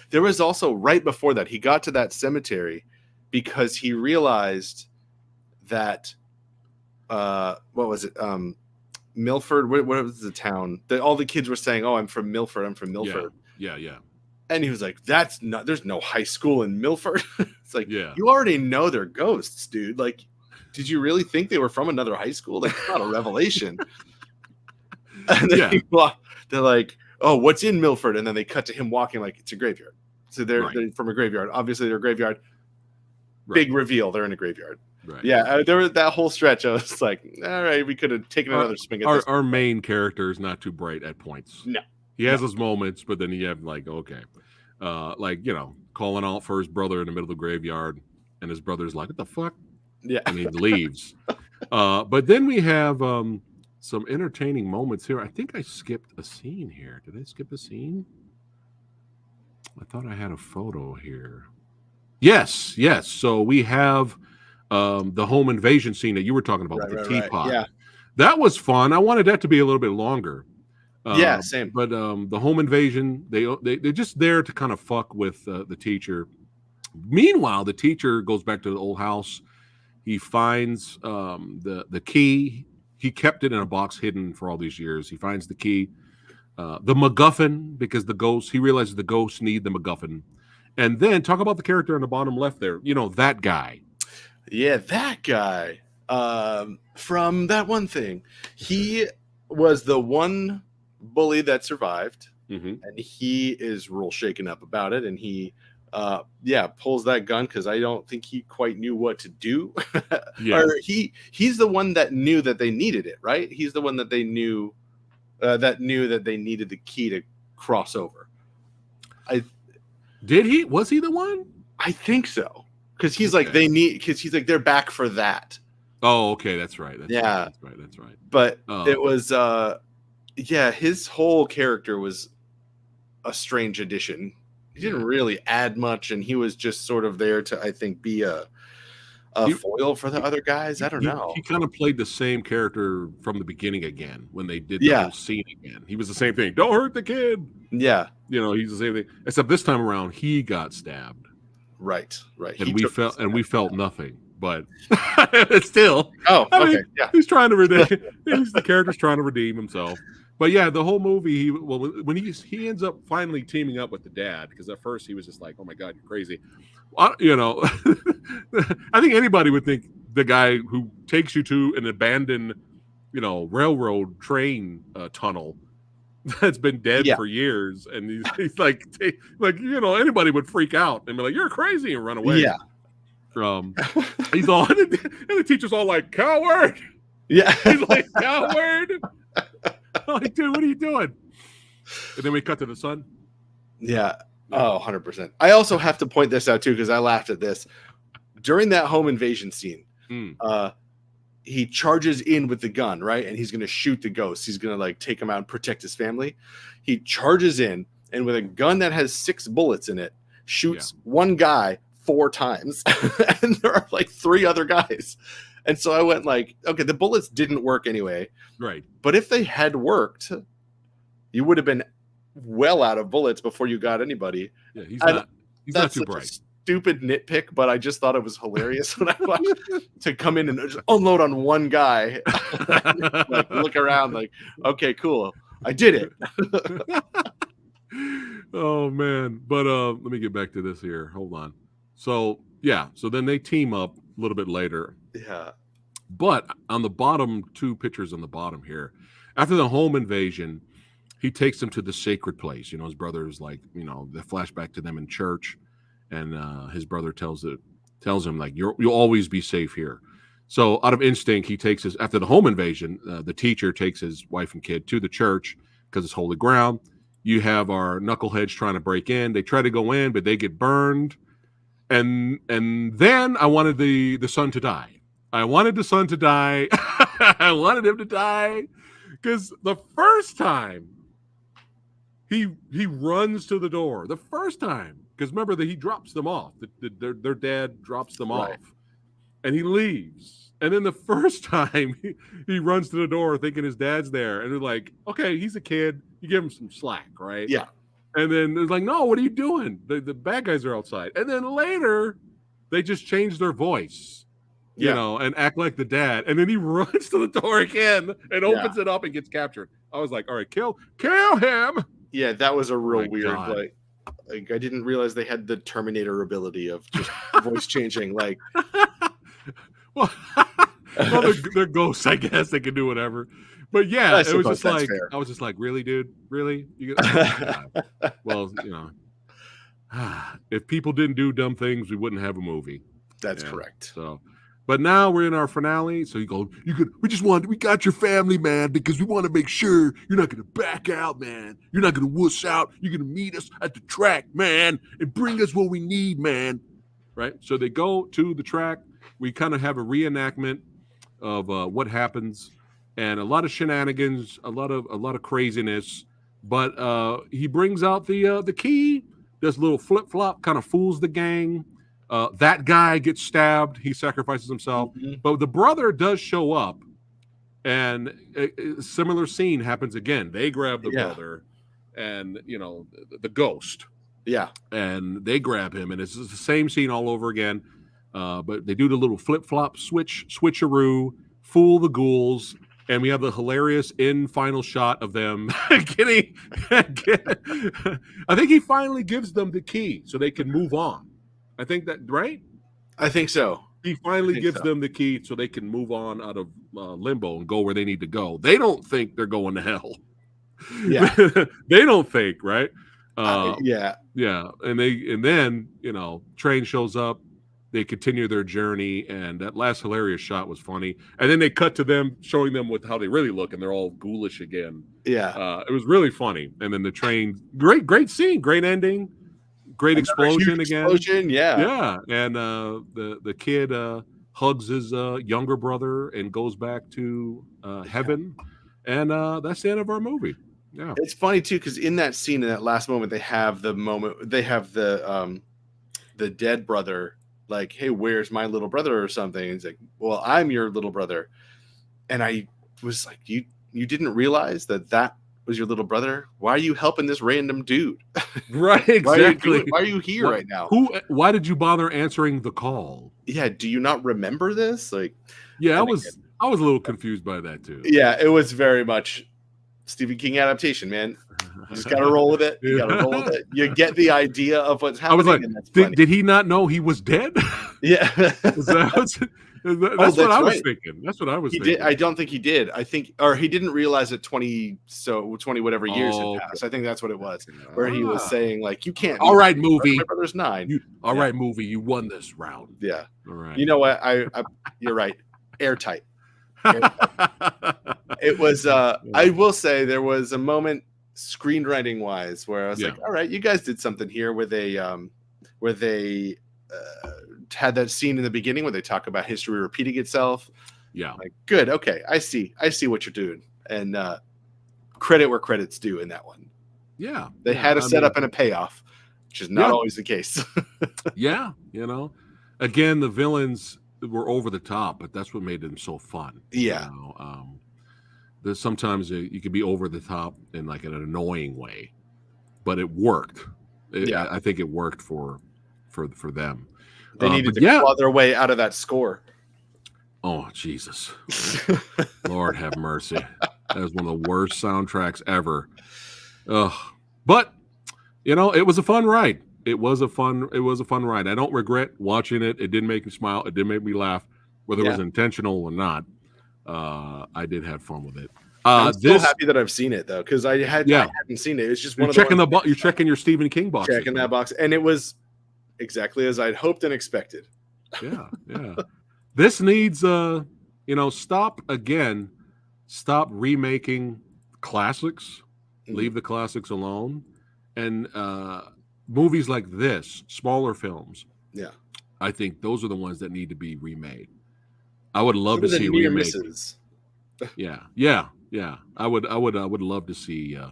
There was also right before that he got to that cemetery because he realized that what was it? Milford. What was the town? All the kids were saying, "Oh, I'm from Milford. I'm from Milford." Yeah. And he was like, there's no high school in Milford. It's like, you already know they're ghosts, dude. Like, did you really think they were from another high school? Like, it's not a revelation. And then they're like, oh, what's in Milford? And then they cut to him walking like it's a graveyard. So they're from a graveyard. Obviously, they're a graveyard. Right. Big reveal. They're in a graveyard. Right. Yeah, there was that whole stretch. I was like, all right, we could have taken another swing at this. Our main character is not too bright at points. No. He has his moments, but then you have like, okay. Calling out for his brother in the middle of the graveyard, and his brother's like, what the fuck? Yeah. And he leaves. But then we have some entertaining moments here. I think I skipped a scene here. Did I skip a scene? I thought I had a photo here. Yes. So we have the home invasion scene that you were talking about with the teapot. Yeah. That was fun. I wanted that to be a little bit longer. Same. But the home invasion, they're just there to kind of fuck with the teacher. Meanwhile, the teacher goes back to the old house. He finds the key. He kept it in a box hidden for all these years. He finds the key, the MacGuffin, because he realizes the ghosts need the MacGuffin. And then talk about the character on the bottom left there. That guy. Yeah, that guy from that one thing. He was the one bully that survived, and he is real shaken up about it, and he pulls that gun because I don't think he quite knew what to do. Yeah. Or he's the one that knew that they needed it, right? He's the one that they knew that they needed the key to cross over. Was he the one? I think so. Because he's like, they're back for that. Oh, okay, that's right. That's right. But it was his whole character was a strange addition. He didn't really add much, and he was just sort of there to, I think, be a foil for the other guys. I don't know. He kind of played the same character from the beginning again when they did the whole scene again. He was the same thing. Don't hurt the kid. Yeah. He's the same thing. Except this time around, he got stabbed. Right. And we felt nothing. But still. Oh, okay. Yeah. He's trying to redeem. The character's trying to redeem himself. But yeah, the whole movie, when he ends up finally teaming up with the dad, because at first he was just like, "Oh my God, you're crazy," I think anybody would think the guy who takes you to an abandoned, railroad train tunnel that's been dead for years, and he's like, anybody would freak out and be like, "You're crazy," and run away. Yeah. He's all, and the teacher's all like, "Coward." Yeah. He's like, "Coward." I'm like, dude, what are you doing? And then we cut to the son. Yeah. Oh, 100%. I also have to point this out too, because I laughed at this. During that home invasion scene, he charges in with the gun, right? And he's going to shoot the ghost. He's going to take him out and protect his family. He charges in, and with a gun that has 6 bullets in it, shoots one guy 4 times. And there are 3 other guys. And so I went okay, the bullets didn't work anyway. Right. But if they had worked, you would have been well out of bullets before you got anybody. Yeah, he's not too bright. Stupid nitpick, but I just thought it was hilarious when I watched to come in and just unload on one guy. Look around okay, cool. I did it. Oh man. But let me get back to this here. Hold on. So then they team up a little bit later. Yeah. But on the bottom, 2 pictures on the bottom here, after the home invasion, he takes them to the sacred place. His brother's the flashback to them in church, and his brother tells him you'll always be safe here. So out of instinct, he takes after the home invasion, the teacher takes his wife and kid to the church because it's holy ground. You have our knuckleheads trying to break in. They try to go in, but they get burned. And then I wanted the son to die. I wanted the son to die. I wanted him to die because the first time he runs to the door. The first time, because remember that he drops them off. Their dad drops them off, and he leaves. And then the first time he runs to the door thinking his dad's there, and they're like, "Okay, he's a kid. You give him some slack, right?" Yeah. And then it's like, "No, what are you doing? The bad guys are outside." And then later, they just change their voice, and act like the dad. And then he runs to the door again and opens it up and gets captured. I was like, "All right, kill him." Yeah, that was a real weird. I didn't realize they had the Terminator ability of just voice changing. Well, they're ghosts, I guess. They can do whatever. But yeah, it was just fair. I was just like, really, dude? Really? Well, if people didn't do dumb things, we wouldn't have a movie. That's correct. So, but now we're in our finale. So we got your family, man, because we want to make sure you're not going to back out, man. You're not going to wuss out. You're going to meet us at the track, man, and bring us what we need, man. Right? So they go to the track. We kind of have a reenactment of what happens. And a lot of shenanigans, a lot of craziness, but he brings out the key. This little flip flop kind of fools the gang. That guy gets stabbed. He sacrifices himself, but the brother does show up, and a similar scene happens again. They grab the brother, and the ghost. Yeah, and they grab him, and it's the same scene all over again. But they do the little flip flop switcheroo, fool the ghouls. And we have the hilarious final shot of them getting. I think he finally gives them the key so they can move on. I think that, right? I think so. He finally gives them the key so they can move on out of limbo and go where they need to go. They don't think they're going to hell. Yeah. They don't think, right? Yeah. And then train shows up. They continue their journey, and that last hilarious shot was funny. And then they cut to them showing them with how they really look, and they're all ghoulish again. Yeah, it was really funny. And then the train, great scene, great ending, great explosion again. Yeah. And the kid hugs his younger brother and goes back to heaven, and that's the end of our movie. Yeah, it's funny too because in that scene, in that last moment, they have the dead brother. Like, hey, where's my little brother or something? And he's like, well, I'm your little brother. And I was like, you didn't realize that was your little brother? Why are you helping this random dude? Right, exactly. Why are you here right now? Why did you bother answering the call? Yeah, do you not remember this? Like, yeah, I was a little confused by that too. Yeah, it was very much Stephen King adaptation, man. You just gotta roll with it. You gotta roll with it. You get the idea of what's happening. I was like, did he not know he was dead? Yeah. That's what I was thinking. That's what I was thinking. I don't think he did. I think, or he didn't realize that 20 whatever years had passed. I think that's what it was. Where he was saying, like, you can't. All right, movie. My brother's 9. All right, movie. You won this round. Yeah. All right. You know what? You're right. Airtight. It was. I will say there was a moment, screenwriting wise, where I was like, all right, you guys did something here where they had that scene in the beginning where they talk about history repeating itself. Yeah. Like, good. Okay. I see what you're doing. And credit where credit's due in that one. Yeah. They had a setup and a payoff, which is not always the case. Yeah. Again, the villains were over the top, but that's what made them so fun. Yeah. There's sometimes you could be over the top in like an annoying way, but it worked. I think it worked for them. They needed to claw their way out of that score. Oh, Jesus. Lord have mercy. That was one of the worst soundtracks ever. But it was a fun ride. It was a fun ride. I don't regret watching it. It didn't make me smile. It didn't make me laugh, whether it was intentional or not. I did have fun with it. I'm so happy that I've seen it though, because I hadn't seen it. It's just one of the you're checking your Stephen King box. Checking that box, and it was exactly as I'd hoped and expected. Yeah. This needs stop remaking classics. Leave the classics alone, and movies like this, smaller films. Yeah, I think those are the ones that need to be remade. I would love to see a remake. Yeah. I would love to see a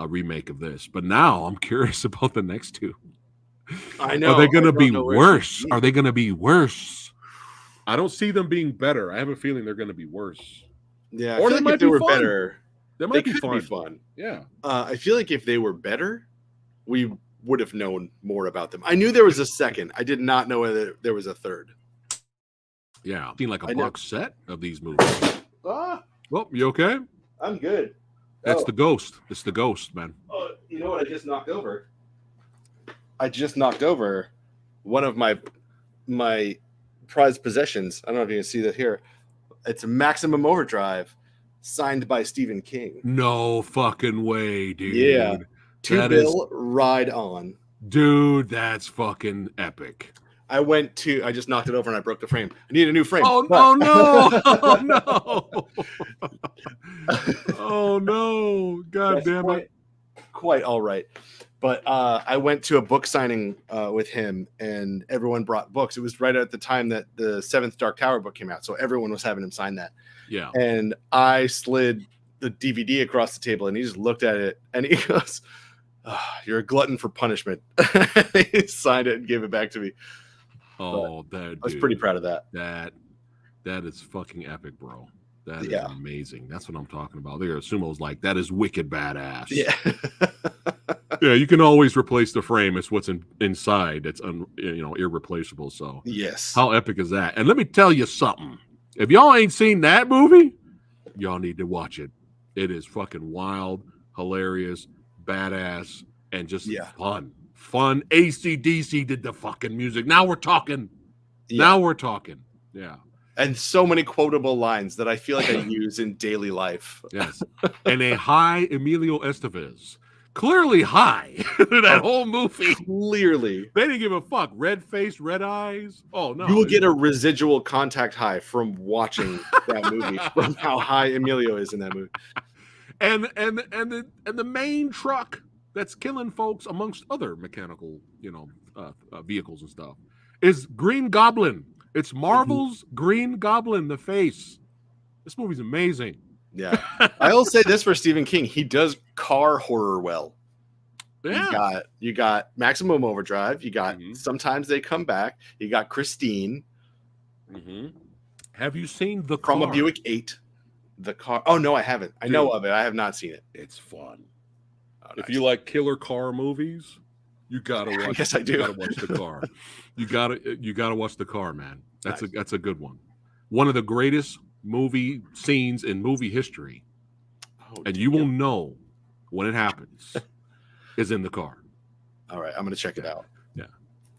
remake of this. But now I'm curious about the next two. I know. Are they going to be worse? Are they going to be worse? I don't see them being better. I have a feeling they're going to be worse. Yeah, or they might be better. They might be fun. Yeah. I feel like if they were better, we would have known more about them. I knew there was a second. I did not know whether there was a third. Yeah, seen like a box set of these movies. Well, you okay? I'm good. That's the ghost. It's the ghost, man. Oh, you know what I just knocked over? I just knocked over one of my prized possessions. I don't know if you can see that here. It's a Maximum Overdrive, signed by Stephen King. No fucking way, dude. Yeah. Two-bill Ride On. Dude, that's fucking epic. I just knocked it over and I broke the frame. I need a new frame. Oh no! Oh no! Oh no! God damn it! Quite all right. But I went to a book signing with him, and everyone brought books. It was right at the time that the 7th Dark Tower book came out, so everyone was having him sign that. Yeah. And I slid the DVD across the table, and he just looked at it, and he goes, "You're a glutton for punishment." He signed it and gave it back to me. Oh, I was pretty proud of that. That is fucking epic, bro. That is amazing. That's what I'm talking about. There, Sumo's like, that is wicked badass. Yeah. Yeah, you can always replace the frame. It's what's inside that's irreplaceable. So yes, how epic is that? And let me tell you something. If y'all ain't seen that movie, y'all need to watch it. It is fucking wild, hilarious, badass, and just fun. Fun. AC/DC did the fucking music. Now we're talking. Yeah. And so many quotable lines that I feel like I use in daily life. Yes. And a high Emilio Estevez. clearly high. That whole movie. Clearly. They didn't give a fuck. Red face, red eyes. Oh, no. You will get a residual contact high from watching that movie, from how high Emilio is in that movie. And the main truck that's killing folks amongst other mechanical, vehicles and stuff is Green Goblin. It's Marvel's Green Goblin, the face. This movie's amazing. Yeah. I'll say this for Stephen King. He does car horror well. Yeah. You got Maximum Overdrive. You got Sometimes They Come Back. You got Christine. Have you seen The Car? From a Buick 8. The Car. Oh, no, I haven't. I know of it. I have not seen it. It's fun. If you like killer car movies, you gotta watch. Yes, I do. You gotta watch The Car. You gotta watch The Car, man. That's a good one. One of the greatest movie scenes in movie history, and you will know when it happens. Is in The Car. All right, I'm gonna check it out. Yeah.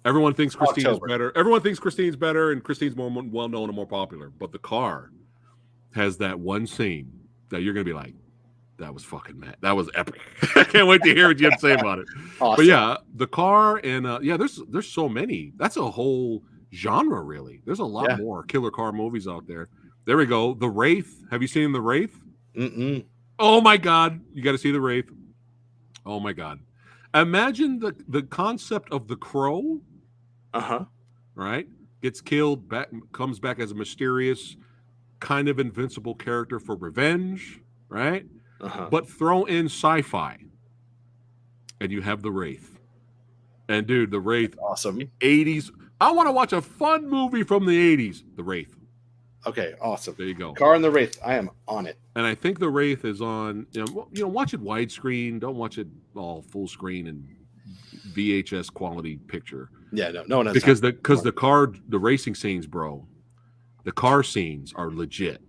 Everyone thinks Christine is better. Everyone thinks Christine's better, and Christine's more well known and more popular. But The Car has that one scene that you're gonna be like, that was fucking mad. That was epic. I can't wait to hear what you have to say about it. Awesome. But yeah, The Car and there's so many. That's a whole genre, really. There's a lot more killer car movies out there. There we go. The Wraith. Have you seen The Wraith? Oh my God, you got to see The Wraith. Oh my God. Imagine the concept of the Crow. Right? Gets killed, comes back as a mysterious, kind of invincible character for revenge, right? But throw in sci-fi. And you have The Wraith. And dude, The Wraith. That's awesome. 80s. I want to watch a fun movie from the 80s. The Wraith. Okay, awesome. There you go. Car and The Wraith. I am on it. And I think The Wraith is on, watch it widescreen. Don't watch it all full screen and VHS quality picture. Yeah, no one has because the racing scenes, bro, the car scenes are legit.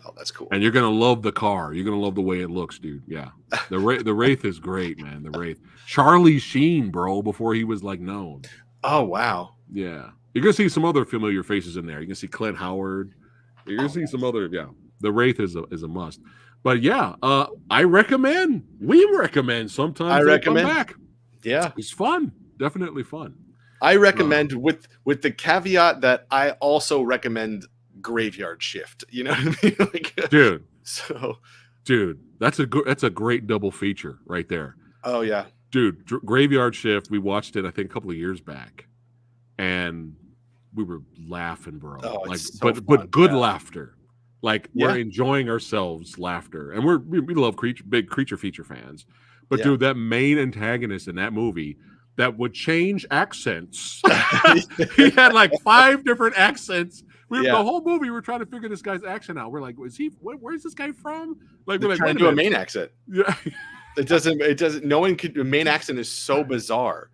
Oh, that's cool. And you're gonna love the car. You're gonna love the way it looks, dude. Yeah, the Wraith is great, man. The Wraith. Charlie Sheen, bro, before he was like known. Oh wow. Yeah, you're gonna see some other familiar faces in there. You're gonna see Clint Howard. You're gonna see some other. Yeah, The Wraith is a must. But yeah, we recommend sometimes. I recommend. Come back. Yeah, it's fun. Definitely fun. I recommend with the caveat that I also recommend Graveyard Shift. You know what I mean? Dude, that's a great double feature right there. Oh yeah, dude, Graveyard Shift. We watched it I think a couple of years back, and we were laughing, bro. But good laughter. Like we're enjoying ourselves, laughter, and we love big creature feature fans. But dude, that main antagonist in that movie that would change accents. He had like 5 different accents. The whole movie we're trying to figure this guy's accent out. We're like, where's this guy from? Like we're trying to do a main accent. Yeah. It doesn't no one could. The main accent is so bizarre.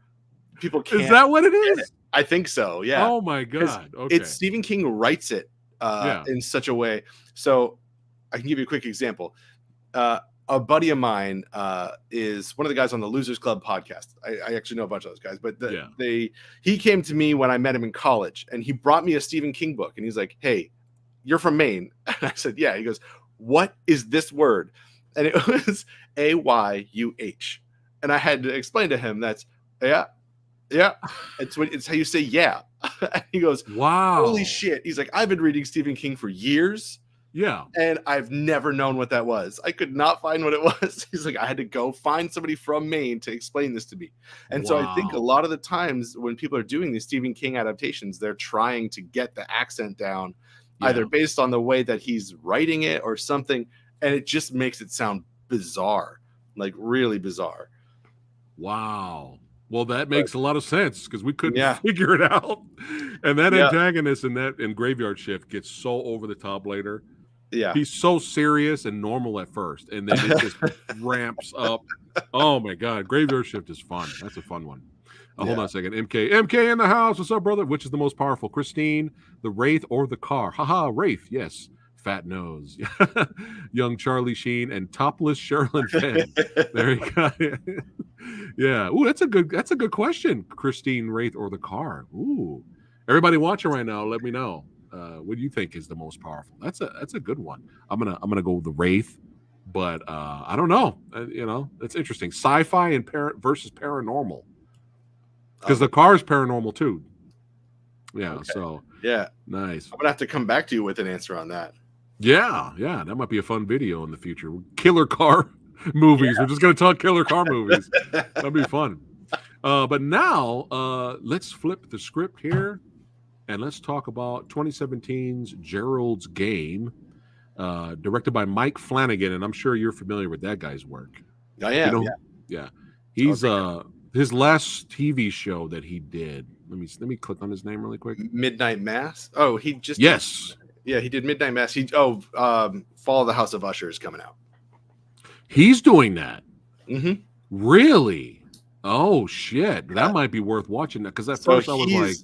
People can't. Is that what it is? I think so. Yeah. Oh my God. Okay. It's Stephen King writes it in such a way. So I can give you a quick example. A buddy of mine is one of the guys on the Losers Club podcast. I actually know a bunch of those guys, but he came to me when I met him in college, and he brought me a Stephen King book, and he's like, "Hey, you're from Maine," and I said, "Yeah." He goes, "What is this word?" And it was AYUH, and I had to explain to him that's yeah. It's how you say yeah. And he goes, "Wow, holy shit!" He's like, "I've been reading Stephen King for years." Yeah. And I've never known what that was. I could not find what it was. He's like, I had to go find somebody from Maine to explain this to me. And so I think a lot of the times when people are doing these Stephen King adaptations, they're trying to get the accent down, either based on the way that he's writing it or something. And it just makes it sound bizarre, like really bizarre. Wow. Well, that makes a lot of sense because we couldn't figure it out. And that antagonist in Graveyard Shift gets so over the top later. Yeah. He's so serious and normal at first, and then it just ramps up. Oh my God. Graveyard Shift is fun. That's a fun one. Hold on a second. MK in the house. What's up, brother? Which is the most powerful? Christine, the Wraith, or the car? Haha, Wraith, yes. Fat nose. Young Charlie Sheen and topless Sherilyn Fenn. There you go. Yeah. Ooh, that's a good question. Christine, Wraith, or the car? Ooh. Everybody watching right now, let me know. What do you think is the most powerful? That's a good one. I'm gonna go with the Wraith, But I don't know. It's interesting. Sci-fi and versus paranormal, because the car is paranormal too. Yeah. Okay. So yeah, nice. I'm gonna have to come back to you with an answer on that. Yeah, that might be a fun video in the future. Killer car movies. Yeah. We're just gonna talk killer car movies. That'd be fun. But now let's flip the script here, and let's talk about 2017's Gerald's Game, directed by Mike Flanagan, and I'm sure you're familiar with that guy's work. I am. Yeah. He's his last TV show that he did. Let me click on his name really quick. Midnight Mass. Oh, he just he did Midnight Mass. Fall of the House of Usher is coming out. He's doing that. Mm-hmm. Really? Oh shit! Yeah. That might be worth watching. That because at first I was like,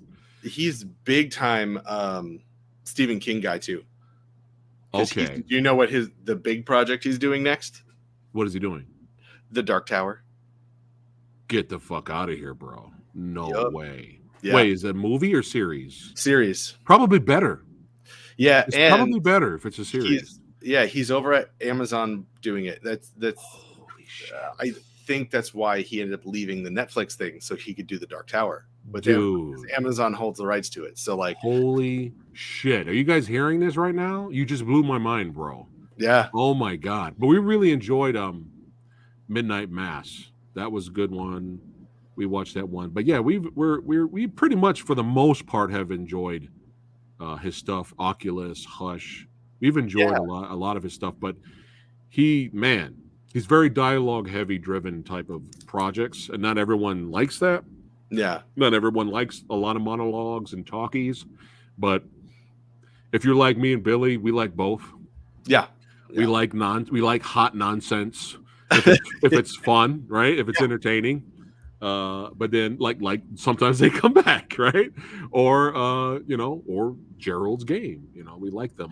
he's big time Stephen King guy too. Okay. Do you know what the big project he's doing next? What is he doing? The Dark Tower. Get the fuck out of here, bro! No way. Yeah. Wait, is it a movie or series? Series. Probably better. Yeah, it's probably better if it's a series. He's over at Amazon doing it. That's holy shit. I think that's why he ended up leaving the Netflix thing so he could do the Dark Tower. But Amazon holds the rights to it. So like, holy shit. Are you guys hearing this right now? You just blew my mind, bro. Yeah. Oh my god. But we really enjoyed Midnight Mass. That was a good one. We watched that one. But yeah, we pretty much for the most part have enjoyed his stuff. Oculus, Hush. We've enjoyed a lot of his stuff, but he's very dialogue heavy driven type of projects, and not everyone likes that. Yeah. Not everyone likes a lot of monologues and talkies, but if you're like me and Billy, we like both. Yeah. We like hot nonsense if it's fun, right? If it's entertaining. But then like sometimes they come back, right? Or or Gerald's Game. We like the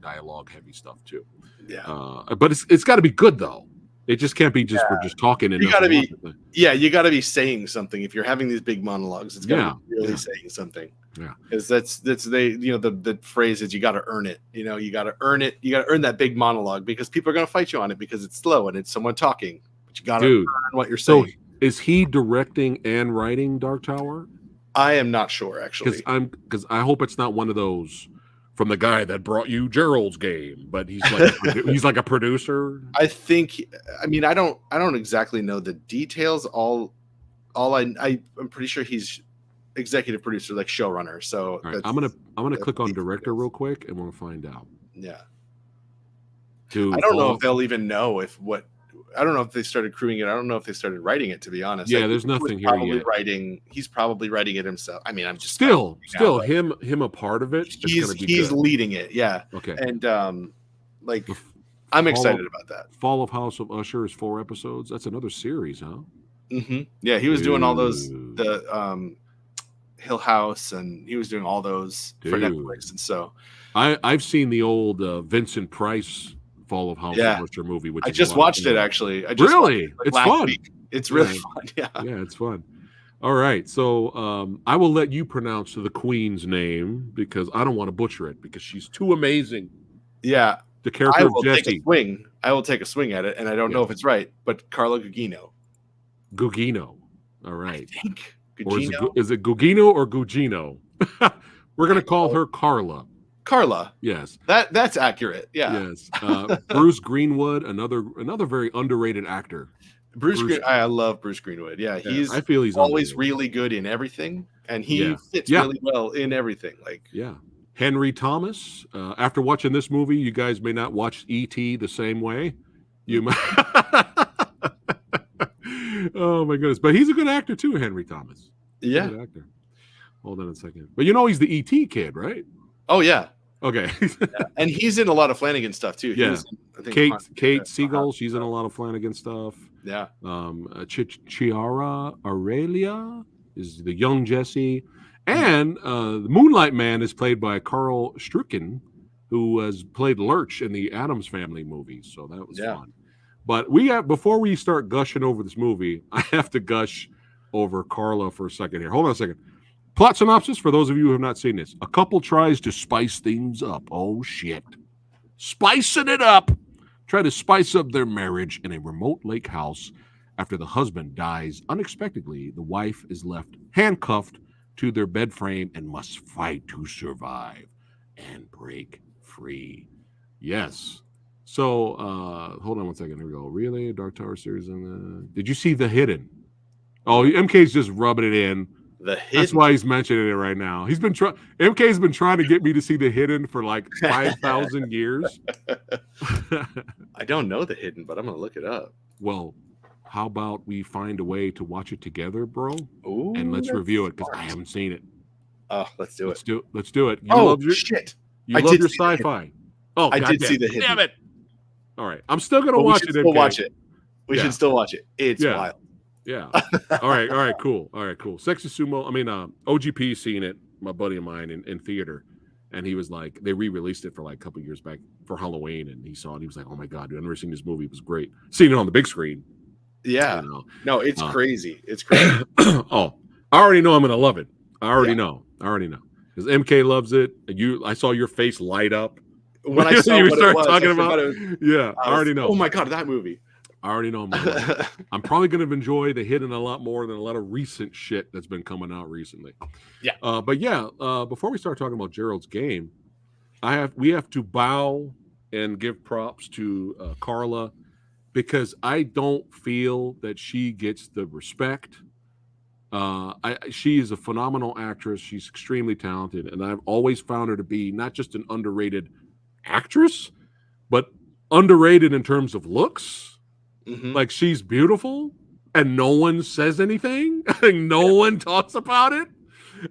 dialogue heavy stuff too. Yeah. But it's got to be good though. It just can't be just we're just talking. And you got to be you got to be saying something. If you're having these big monologues, it's got to be really saying something. Yeah. Because that's the phrase is you got to earn it. You got to earn it. You got to earn that big monologue because people are going to fight you on it because it's slow and it's someone talking. But you got to earn what you're saying. So is he directing and writing Dark Tower? I am not sure actually. Because I hope it's not one of those from the guy that brought you Gerald's Game, but he's like he's like a producer. I think. I mean, I don't exactly know the details. I'm pretty sure he's executive producer, like showrunner. So right, I'm gonna click on director real quick, and we'll find out. Yeah. Dude, I don't know if they'll even know I don't know if they started crewing it. I don't know if they started writing it, to be honest. Yeah, there's nothing here yet. He's probably writing it himself. I mean, I'm just still him a part of it. He's leading it. Yeah. Okay. And I'm excited about that. Fall of House of Usher is 4 episodes. That's another series, huh? Mm-hmm. Yeah, he was doing all those the Hill House, and he was doing all those for Netflix, and so I've seen the old Vincent Price Fall of House of Usher movie, which I just watched it actually. It's fun. Week. It's really fun. Yeah, it's fun. All right, so I will let you pronounce the Queen's name because I don't want to butcher it because she's too amazing. Yeah, the character of Jessie. I will take a swing at it, and I don't know if it's right, but Carla Gugino. Gugino. All right. I think Gugino? Or is it Gugino or Gugino? We're gonna call her Carla. Carla. Yes. That's accurate. Yeah. Yes. Bruce Greenwood, another very underrated actor. I love Bruce Greenwood. Yeah, I feel he's always really good in everything, and he fits really well in everything. Henry Thomas. After watching this movie, you guys may not watch E.T. the same way. You might. Oh my goodness! But he's a good actor too, Henry Thomas. Yeah. Good actor. Hold on a second. But he's the E.T. kid, right? Oh yeah. Okay. And he's in a lot of Flanagan stuff too. Yeah. Kate Siegel, she's in a lot of Flanagan stuff. Yeah. Chiara Aurelia is the young Jessie. And the Moonlight Man is played by Carl Strucken, who has played Lurch in the Addams Family movies. So that was fun. But before we start gushing over this movie, I have to gush over Carla for a second here. Hold on a second. Plot synopsis for those of you who have not seen this. A couple tries to spice things up. Oh, shit. Spicing it up. try to spice up their marriage in a remote lake house. After the husband dies unexpectedly, the wife is left handcuffed to their bed frame and must fight to survive and break free. Yes. So, hold on one second. Here we go. Really? Dark Tower series. Did you see The Hidden? Oh, MK's just rubbing it in. That's why he's mentioning it right now. He's been MK's been trying to get me to see The Hidden for like 5,000 years. I don't know The Hidden, but I'm gonna look it up. Well, how about we find a way to watch it together, bro? Ooh, and let's review it because I haven't seen it. Oh, let's do it. Let's do it. Shit! You love your sci-fi. Oh, I did see The Hidden. Damn it! All right, I'm still gonna watch it. Still watch it. We should still watch it. It's wild. Yeah. All right, cool. Sexy Sumo. I mean, OGP seen it. My buddy of mine in theater, and he was like, they re-released it for like a couple years back for Halloween, and he saw it. He was like, oh my god, dude, I've never seen this movie. It was great. Seeing it on the big screen. Yeah. No, it's crazy. It's crazy. Oh, I already know I'm gonna love it. I already know because MK loves it. I saw your face light up when I saw you what start it was, talking about. I already know. Oh my god, that movie. I already know. I'm probably going to enjoy The Hidden a lot more than a lot of recent shit that's been coming out recently. Yeah. Before we start talking about Gerald's game, we have to bow and give props to Carla, because I don't feel that she gets the respect. She is a phenomenal actress. She's extremely talented, and I've always found her to be not just an underrated actress, but underrated in terms of looks. Mm-hmm. Like, she's beautiful, and no one says anything. No one talks about it,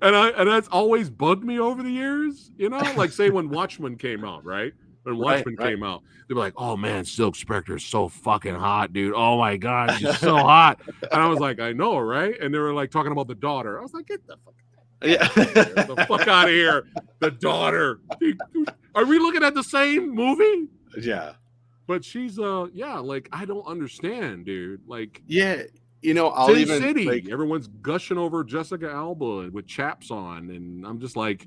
and that's always bugged me over the years. You know, like say when Watchmen came out, right? When Watchmen came out, they were like, "Oh man, Silk Spectre is so fucking hot, dude! Oh my god, she's so hot!" And I was like, "I know, right?" And they were like talking about the daughter. I was like, "Get the fuck, the fuck out of here!" The daughter. Are we looking at the same movie? Yeah. But she's like, I don't understand, dude. Like, yeah, City. Like, everyone's gushing over Jessica Alba with chaps on, and I'm just like,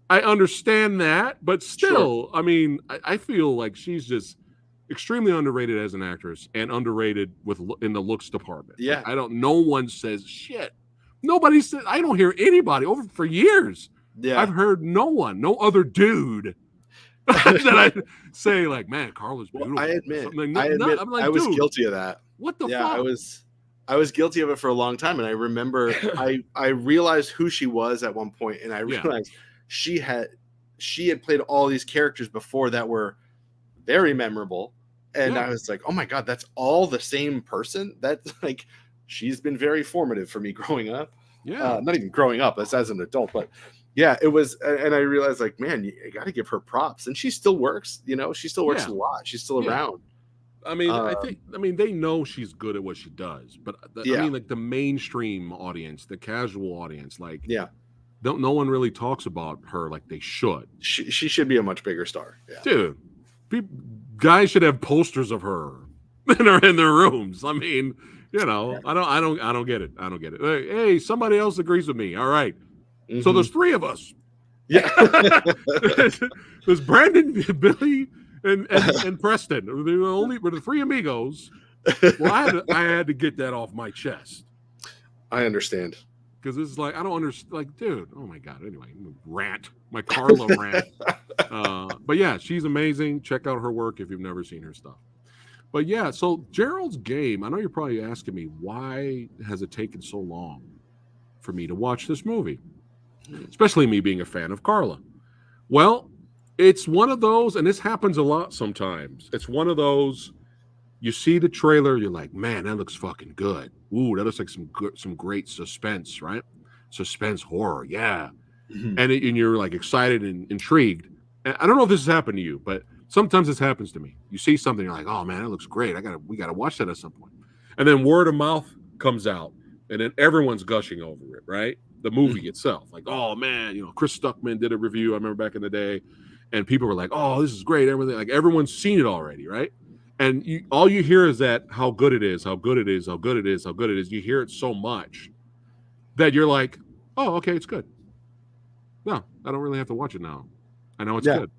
I understand that, but still, I mean, I feel like she's just extremely underrated as an actress and underrated in the looks department. Yeah, like, no one says shit. Nobody said. I don't hear anybody for years. Yeah, I've heard no other dude that I say like, man, Carla's beautiful. I admit, I'm like, I was guilty of that. What the fuck? I was guilty of it for a long time, and I remember I realized who she was at one point, and I realized she had played all these characters before that were very memorable, and I was like, oh my god, that's all the same person. That's like, she's been very formative for me growing up. Yeah, not even growing up, that's as an adult, but. Yeah, it was, and I realized, like, man, you got to give her props, and she still works. She still works a lot. She's still around. I mean, they know she's good at what she does, but I mean, like the mainstream audience, the casual audience, like, no one really talks about her like they should. She should be a much bigger star, dude. Guys should have posters of her in their rooms. I mean, I don't get it. I don't get it. Hey, somebody else agrees with me. All right. Mm-hmm. So there's three of us. Yeah. There's Brandon, Billy, and Preston. We're the three amigos. Well, I had to get that off my chest. I understand. Because it's like, I don't understand. Like, dude, oh my god. Anyway, my Carla rant. But yeah, she's amazing. Check out her work if you've never seen her stuff. But yeah, so Gerald's game. I know you're probably asking me, why has it taken so long for me to watch this movie? Especially me being a fan of Carla. Well, it's one of those, and this happens a lot sometimes. It's one of those, you see the trailer, you're like, man, that looks fucking good. Ooh, that looks like some great suspense, right? Suspense horror, yeah. Mm-hmm. And you're like excited and intrigued. And I don't know if this has happened to you, but sometimes this happens to me. You see something, you're like, oh man, that looks great. We gotta watch that at some point. And then word of mouth comes out, and then everyone's gushing over it, right? The movie itself, like, oh man, Chris Stuckman did a review. I remember back in the day, and people were like, oh, this is great. Everything, like, everyone's seen it already, right? And all you hear is that how good it is, how good it is, how good it is, how good it is. You hear it so much that you're like, oh, okay, it's good. No, I don't really have to watch it now. I know it's good.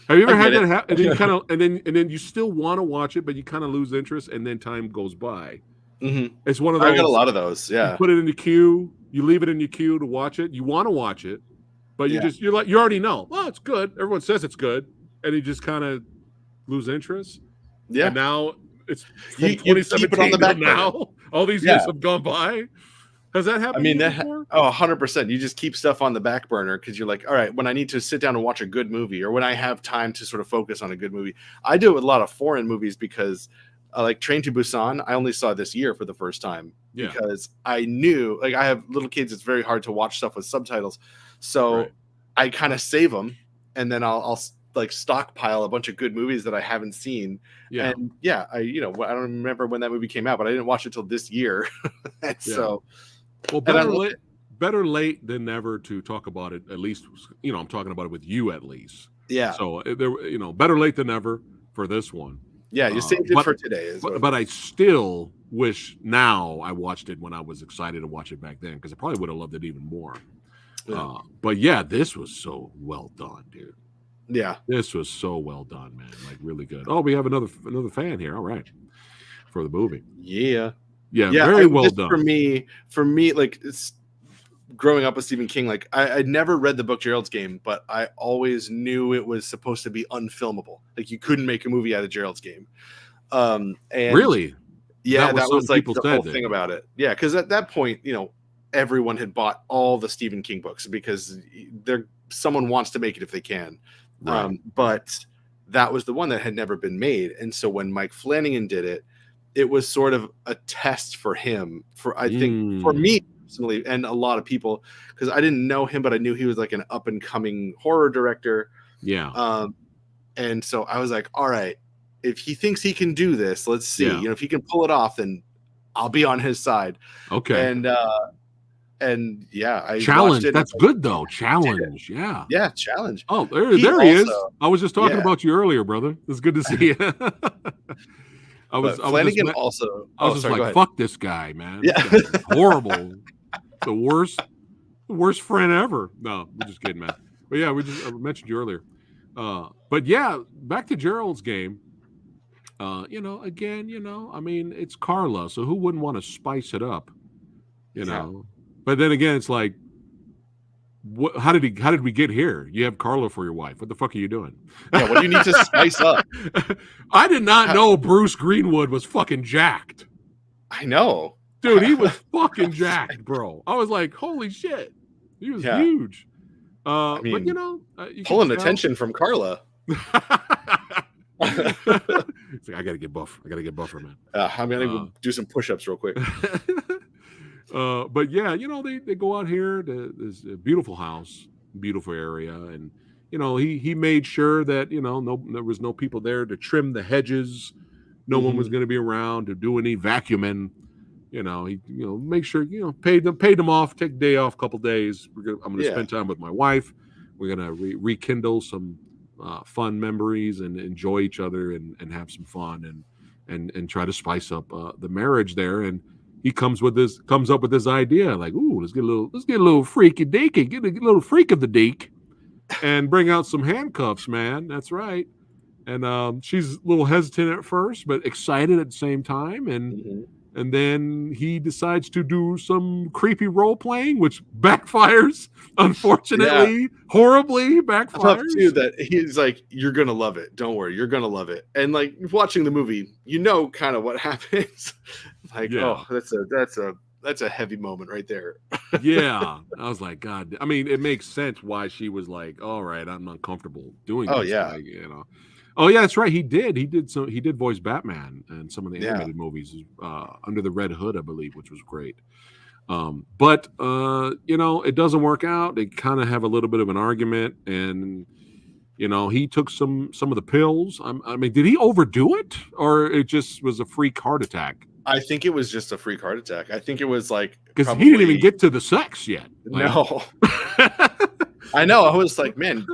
Have you ever had that happen? And then you kind of, and then you still want to watch it, but you kind of lose interest, and then time goes by. It's one of those. I've got a lot of those. Yeah. You put it in the queue. You leave it in your queue to watch it. You want to watch it, but you you already know. Well, it's good. Everyone says it's good, and you just kind of lose interest. Yeah. And now it's 2017 on the back now. All these years have gone by. Has that happened? I mean, 100%. You just keep stuff on the back burner because you're like, all right, when I need to sit down and watch a good movie, or when I have time to sort of focus on a good movie. I do it with a lot of foreign movies because, like Train to Busan, I only saw this year for the first time because I knew, like, I have little kids. It's very hard to watch stuff with subtitles, so I kind of save them, and then I'll like stockpile a bunch of good movies that I haven't seen. Yeah. And I don't remember when that movie came out, but I didn't watch it till this year. So. Well, better late than never to talk about it. At least, I'm talking about it with you at least. Yeah. So better late than never for this one. Yeah, you saved it for today. But I still wish now I watched it when I was excited to watch it back then, because I probably would have loved it even more. Yeah. But this was so well done, dude. Yeah, this was so well done, man. Like, really good. Oh, we have another fan here. All right, for the movie. Yeah. Yeah, very well done. For me, like, it's growing up with Stephen King, like I'd never read the book Gerald's Game, but I always knew it was supposed to be unfilmable. Like, you couldn't make a movie out of Gerald's Game. And really? Yeah, that was like the whole thing about it. Yeah, because at that point, everyone had bought all the Stephen King books because someone wants to make it if they can. Right. But that was the one that had never been made. And so when Mike Flanagan did it, it was sort of a test for him, I think for me personally, and a lot of people, because I didn't know him, but I knew he was like an up and coming horror director. Yeah. And so I was like, all right, if he thinks he can do this, let's see. If he can pull it off, then I'll be on his side. Okay. And I challenge. That's good though. Challenge. Yeah. Yeah. Challenge. Oh, there he is. I was just talking about you earlier, brother. It's good to see you. Flanagan also. I was just like, fuck this guy, man. Yeah. Horrible. The worst friend ever. No, we're just kidding, man. But yeah, I mentioned you earlier. But yeah, back to Gerald's Game. I mean, it's Carla, so who wouldn't want to spice it up? But then again, it's like, how did we get here? You have Carla for your wife. What the fuck are you doing? Yeah, what do you need to spice up? I did not know Bruce Greenwood was fucking jacked. I know. Dude, he was fucking jacked, bro. I was like, holy shit. He was huge. I mean, but you pulling attention from Carla. It's like, I gotta get buffer, man. I'm gonna go do some push-ups real quick. But yeah, they go out here to this beautiful house, beautiful area, and he made sure that there was no people there to trim the hedges. No one was going to be around to do any vacuuming. He make sure paid them off, take a day off, a couple days. I'm going to spend time with my wife. We're going to rekindle some fun memories and enjoy each other and have some fun and try to spice up the marriage there. And he comes up with this idea, like, ooh, let's get a little freaky deaky, get a little freak of the deek, and bring out some handcuffs, man. That's right. And she's a little hesitant at first, but excited at the same time. And then he decides to do some creepy role playing, which backfires, unfortunately, horribly backfires. I love too that he's like, "You're gonna love it. Don't worry, you're gonna love it." And like watching the movie, kind of what happens. Like, oh, that's a heavy moment right there. Yeah, I was like, God. I mean, it makes sense why she was like, "All right, I'm uncomfortable doing this." Yeah. Like, Oh yeah, that's right. He did voice Batman in some of the animated movies, Under the Red Hood, I believe, which was great. But it doesn't work out. They kind of have a little bit of an argument, and he took some of the pills. I mean, did he overdo it, or it just was a freak heart attack? I think it was just a freak heart attack. I think it was like, because he didn't even get to the sex yet. No. I know. I was like, man,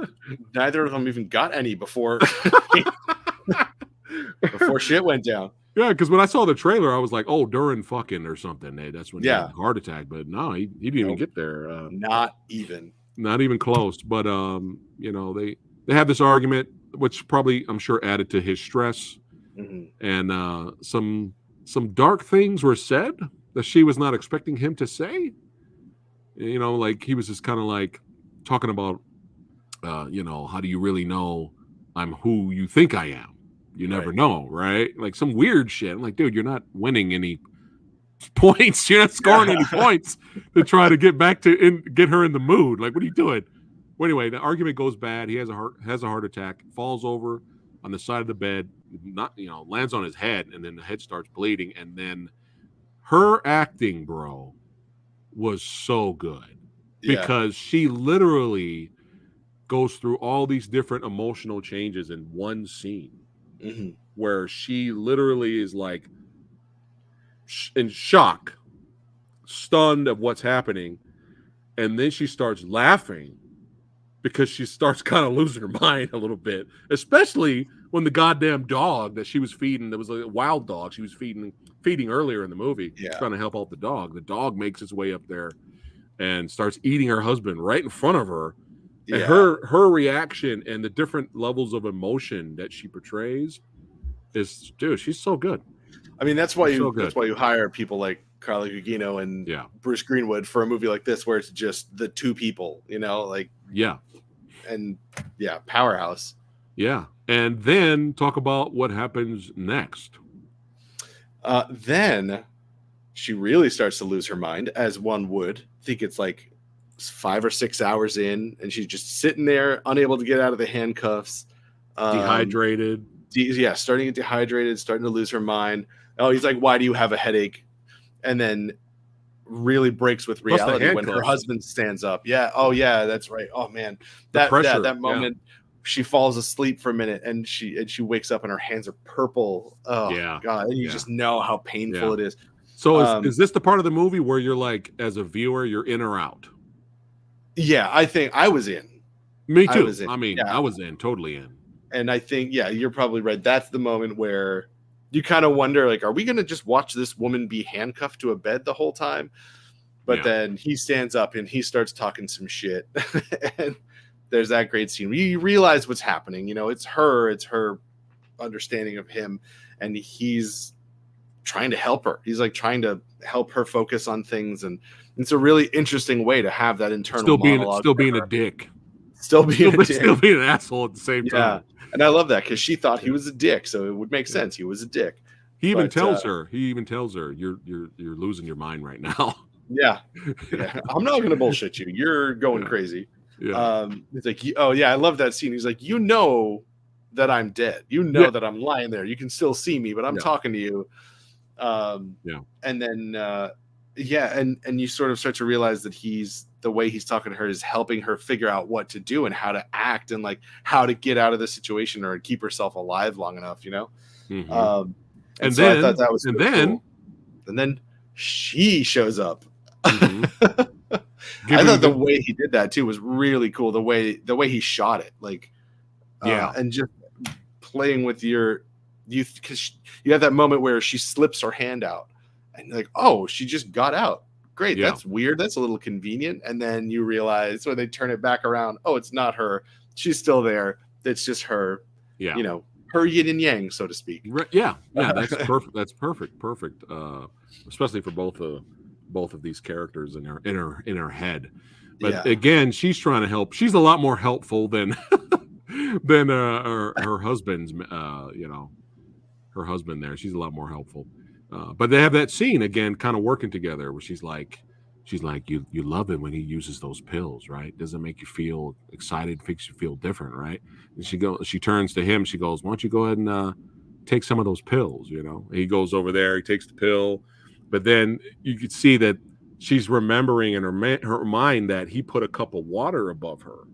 neither of them even got any before shit went down. Yeah, because when I saw the trailer, I was like, oh, during fucking or something. That's when he had a heart attack. But no, he didn't even get there. Not even close. But they have this argument, which probably I'm sure added to his stress, and some dark things were said that she was not expecting him to say. You know, like he was just kind of like talking about, you know, how do you really know I'm who you think I am? You never know, right? Like some weird shit. I'm like, dude, you're not winning any points. You're not scoring any points to try to get back to get her in the mood. Like, what are you doing? Well, anyway, the argument goes bad. He has a heart attack, falls over on the side of the bed, not, you know, lands on his head, and then the head starts bleeding. And then her acting, bro, was so good because she literally goes through all these different emotional changes in one scene where she literally is like in shock, stunned of what's happening, and then she starts laughing because she starts kind of losing her mind a little bit, especially when the goddamn dog that she was feeding, that was a wild dog she was feeding earlier in the movie, trying to help out the dog makes its way up there and starts eating her husband right in front of her. And her reaction and the different levels of emotion that she portrays is, dude, she's so good. I mean, that's why you hire people like Carla Gugino and Bruce Greenwood for a movie like this, where it's just the two people, you know, like powerhouse. Yeah, and then talk about what happens next. Then she really starts to lose her mind, as one would. I think it's like 5 or 6 hours in, and she's just sitting there, unable to get out of the handcuffs, dehydrated. Starting to get dehydrated, starting to lose her mind. Oh, he's like, "Why do you have a headache?" And then really breaks with reality when her husband stands up. Yeah. Oh, yeah, that's right. Oh man, that moment. She falls asleep for a minute, and she wakes up, and her hands are purple. Oh God! And you just know how painful it is. So is this the part of the movie where you're like, as a viewer, you're in or out? Yeah, I think I was in. Me too. I was in, totally in. And I think, you're probably right. That's the moment where you kind of wonder, like, are we going to just watch this woman be handcuffed to a bed the whole time? But then he stands up and he starts talking some shit. And there's that great scene. You realize what's happening. You know, it's her understanding of him. And he's trying to help her. He's like trying to help her focus on things. And it's a really interesting way to have that internal monologue. Still being a dick. Still being an asshole at the same time. And I love that because she thought he was a dick, so it would make sense. He was a dick. He even tells her, you're losing your mind right now. Yeah. I'm not gonna bullshit you. You're going crazy. Yeah. It's like, I love that scene. He's like, you know that I'm dead. You know that I'm lying there. You can still see me, but I'm talking to you. And then and you sort of start to realize that the way he's talking to her is helping her figure out what to do and how to act and like how to get out of the situation or keep herself alive long enough, you know? Mm-hmm. And so I thought that was cool. And then she shows up. Mm-hmm. I thought the way he did that too was really cool. The way he shot it, like, and just playing with because you have that moment where she slips her hand out and you're like, oh, she just got out. Great. That's weird. That's a little convenient. And then you realize when they turn it back around, oh, it's not her. She's still there. It's just her, you know, her yin and yang, so to speak. Yeah. That's perfect. That's perfect. Especially for both of these characters in her head. But again, she's trying to help. She's a lot more helpful than her husband's, her husband there. She's a lot more helpful. But they have that scene again, kind of working together, where she's like, you love it when he uses those pills, right? Doesn't make you feel excited, makes you feel different, right? And she turns to him, she goes, why don't you go ahead and take some of those pills, you know? And he goes over there, he takes the pill, but then you could see that she's remembering in her mind that he put a cup of water above her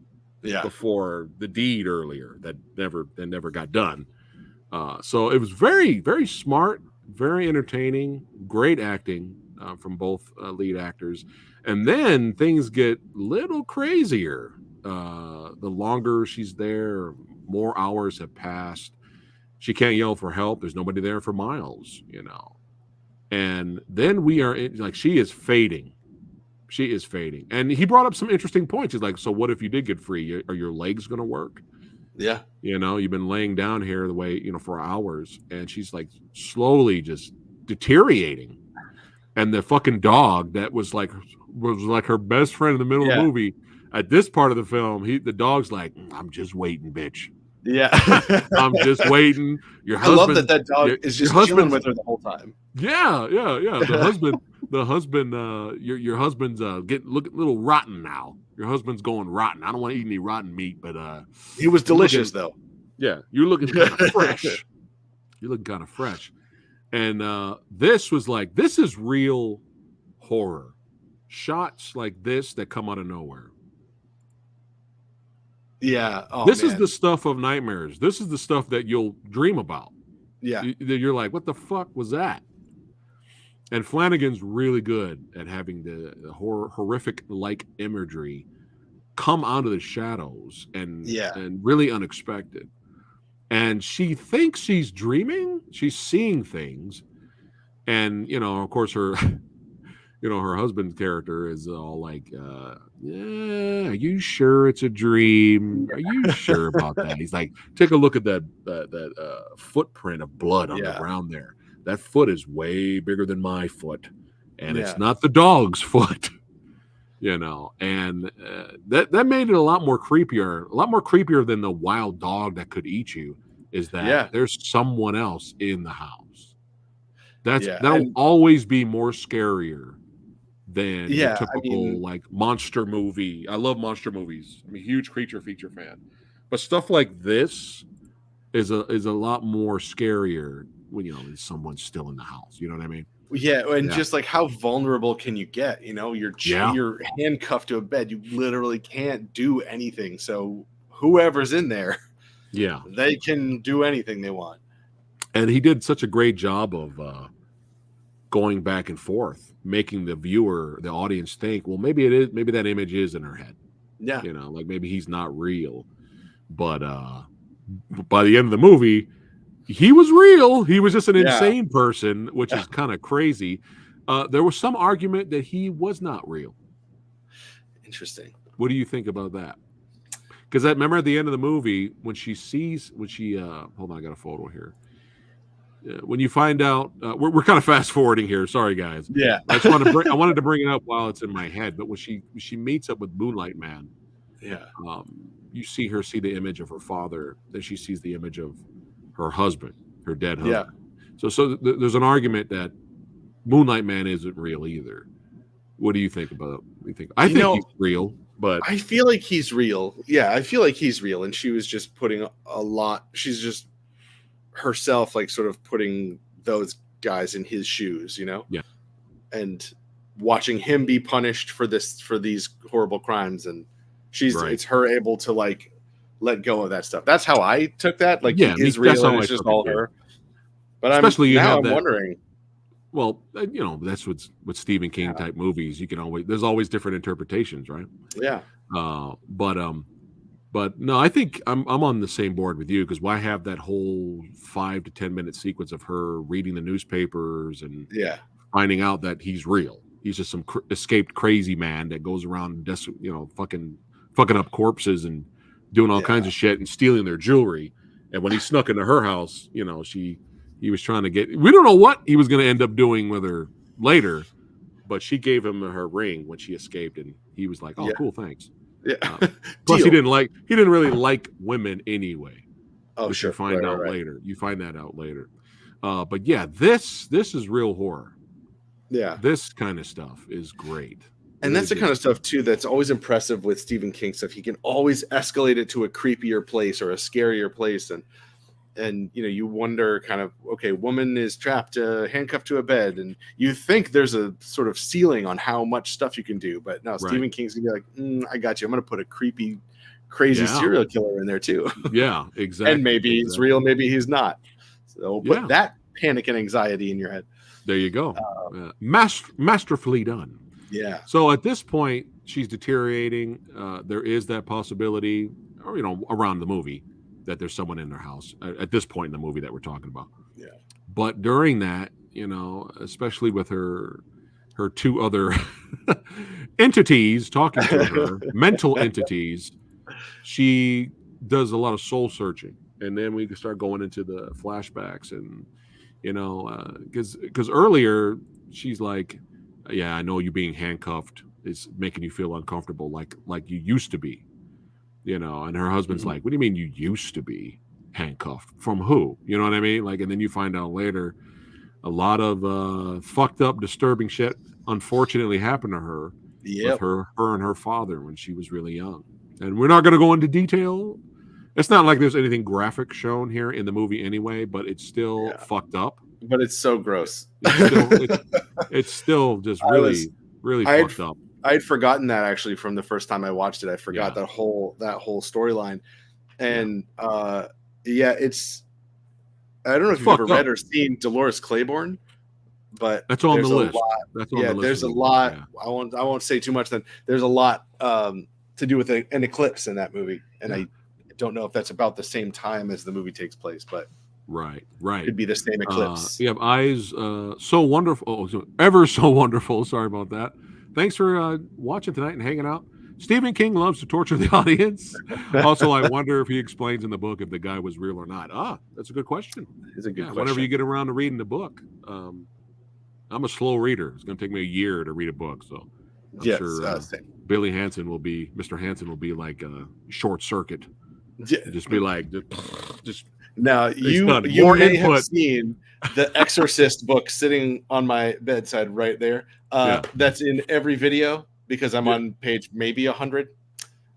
before the deed earlier that never got done. So it was very, very smart, very entertaining, great acting from both lead actors. And then things get a little crazier. The longer she's there, more hours have passed. She can't yell for help. There's nobody there for miles, you know. And then she is fading. She is fading. And he brought up some interesting points. He's like, so what if you did get free? Are your legs going to work? Yeah. You've been laying down here the way, for hours, and she's like slowly just deteriorating. And the fucking dog that was like her best friend in the middle of the movie. At this part of the film, the dog's like, I'm just waiting, bitch. Yeah. I'm just waiting. I love that dog is just chilling with her the whole time. Yeah. The husband, your husband's looking a little rotten now. Your husband's going rotten. I don't want to eat any rotten meat, but he was delicious though. Yeah, you're looking kind of fresh. You're looking kind of fresh. And this is real horror. Shots like this that come out of nowhere. Yeah. This is the stuff of nightmares. This is the stuff that you'll dream about. Yeah. You're like, what the fuck was that? And Flanagan's really good at having the horrific like imagery come out of the shadows and really unexpected. And she thinks she's dreaming. She's seeing things. And, of course, her husband's character is all like, yeah, are you sure it's a dream? Are you sure about that? He's like, take a look at that footprint of blood on the ground there. That foot is way bigger than my foot. And it's not the dog's foot, and that made it a lot more creepier than the wild dog that could eat you, is that there's someone else in the house. That'll always be more scarier than the typical like monster movie. I love monster movies. I'm a huge creature feature fan, but stuff like this is a lot more scarier when someone's still in the house. You know what I mean? Yeah, and just like how vulnerable can you get? You're handcuffed to a bed. You literally can't do anything. So whoever's in there, they can do anything they want. And he did such a great job of going back and forth, making the audience think, well, maybe that image is in her head. Yeah, like maybe he's not real. But by the end of the movie, he was real. He was just an insane person, which is kind of crazy. There was some argument that he was not real. Interesting. What do you think about that? Because I remember at the end of the movie when she hold on, I got a photo here. When you find out, we're kind of fast forwarding here. Sorry, guys. Yeah, I wanted to bring it up while it's in my head. But when she meets up with Moonlight Man, you see the image of her father. Then she sees the image of her husband, her dead husband. Yeah. So there's an argument that Moonlight Man isn't real either. What do you think about it? I think he's real, but I feel like he's real. Yeah, I feel like he's real, and she was just putting a lot. She's just herself, like sort of putting those guys in his shoes, Yeah. And watching him be punished for these horrible crimes, and it's her able to like let go of that stuff. That's how I took that. Like, he is real, and it's just all her. But especially I'm wondering. Well, that's with Stephen King type movies. There's always different interpretations, right? Yeah. But no, I think I'm on the same board with you, because why have that whole 5 to 10 minute sequence of her reading the newspapers and finding out that he's real? He's just some escaped crazy man that goes around fucking up corpses and doing all kinds of shit and stealing their jewelry. And when he snuck into her house, he was trying to we don't know what he was going to end up doing with her later, but she gave him her ring when she escaped, and he was like, oh, cool, thanks. Yeah. Plus he didn't really like women anyway. Oh, sure. You find out later. You find that out later. But yeah, this is real horror. Yeah. This kind of stuff is great. And that's the kind of stuff too that's always impressive with Stephen King stuff. He can always escalate it to a creepier place or a scarier place, and you wonder kind of, okay, woman is trapped, handcuffed to a bed, and you think there's a sort of ceiling on how much stuff you can do, but no, Stephen King's gonna be like, I got you. I'm gonna put a creepy, crazy serial killer in there too. Yeah, exactly. And maybe he's real, maybe he's not. So put that panic and anxiety in your head. There you go. Masterfully done. Yeah. So at this point, she's deteriorating. There is that possibility, or around the movie, that there's someone in their house at this point in the movie that we're talking about. Yeah. But during that, especially with her two other entities talking to her, mental entities, she does a lot of soul searching, and then we can start going into the flashbacks, and because earlier she's like, yeah, I know you being handcuffed is making you feel uncomfortable, like you used to be, and her husband's like, what do you mean you used to be handcuffed? From who? You know what I mean? Like, and then you find out later a lot of fucked up, disturbing shit unfortunately happened to her with her and her father when she was really young. And we're not going to go into detail. It's not like there's anything graphic shown here in the movie anyway, but it's still fucked up. But it's so gross. It's still just really fucked up. I had forgotten that actually from the first time I watched it. I forgot that whole storyline. And it's, I don't know if you've ever read or seen Dolores Claiborne, but that's on the list. That's on the list. There's a lot. Yeah. I won't say too much. Then there's a lot to do with an eclipse in that movie, and I don't know if that's about the same time as the movie takes place, but right, could be the same eclipse. You have eyes so wonderful, ever so wonderful. Sorry about that. Thanks for watching tonight and hanging out. Stephen King loves to torture the audience. Also, I wonder if he explains in the book if the guy was real or not. That's a good question. It's a good question. Whenever you get around to reading the book, I'm a slow reader. It's going to take me a year to read a book, so I'm sure Mr. Hansen will be like a short circuit. Just be like, just. Now you may have seen the Exorcist book sitting on my bedside right there. That's in every video. Because I'm on page maybe 100.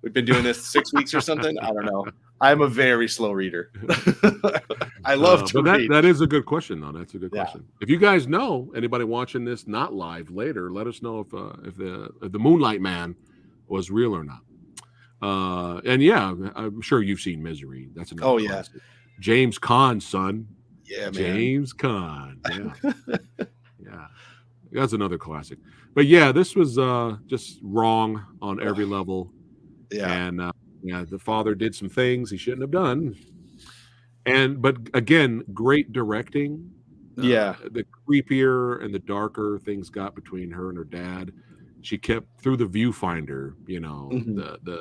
We've been doing this 6 weeks or something. I don't know. I'm a very slow reader. I love to read. That is a good question, though. That's a good question. If you guys know anybody watching this not live later, let us know if the Moonlight Man was real or not. And I'm sure you've seen Misery. That's another classic. James Caan's son. Yeah, man. James Caan. Yeah. Yeah. That's another classic. But this was just wrong on every level. Yeah. And the father did some things he shouldn't have done. But again, great directing. The creepier and the darker things got between her and her dad. She kept through the viewfinder, the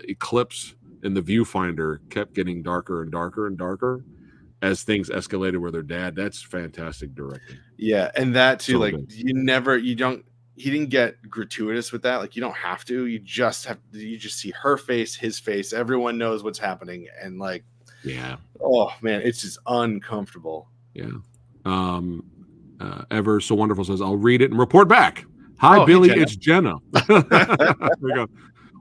eclipse in the viewfinder kept getting darker and darker and darker as things escalated with her dad. That's fantastic directing. Yeah, and that too, he didn't get gratuitous with that. Like, you don't have to. You just see her face, his face. Everyone knows what's happening, and oh man, it's just uncomfortable. Yeah. Ever so wonderful says, "I'll read it and report back." Hi, Billy. Hey, it's Jenna. There we go.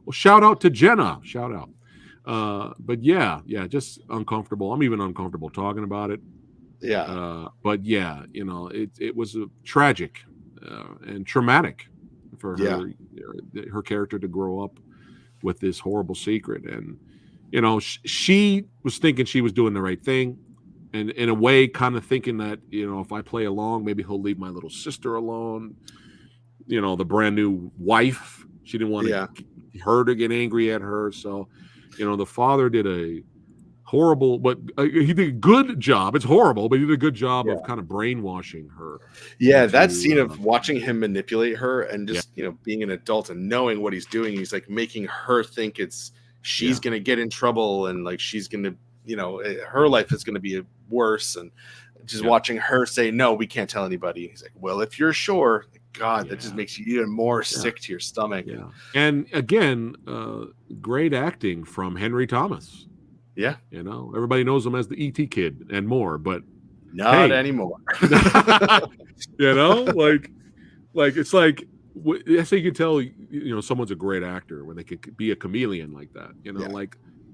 Well, shout out to Jenna. Shout out. But just uncomfortable. I'm even uncomfortable talking about it. But it was a tragic and traumatic for her character to grow up with this horrible secret. And she was thinking she was doing the right thing, and in a way kind of thinking that if I play along, maybe he'll leave my little sister alone, the brand new wife. She didn't want her to get angry at her. So the father did a horrible, but he did a good job. It's horrible, but he did a good job of kind of brainwashing her. Yeah, that scene of watching him manipulate her and just being an adult and knowing what he's doing, he's like making her think she's gonna get in trouble, and like she's gonna her life is gonna be worse, and just watching her say, no, we can't tell anybody. He's like, well, if you're sure. God, that just makes you even more sick to your stomach. Yeah. And again, great acting from Henry Thomas. Yeah. Everybody knows him as the E.T. kid and more, but not anymore. Like it's like that's how you can tell someone's a great actor when they could be a chameleon like that.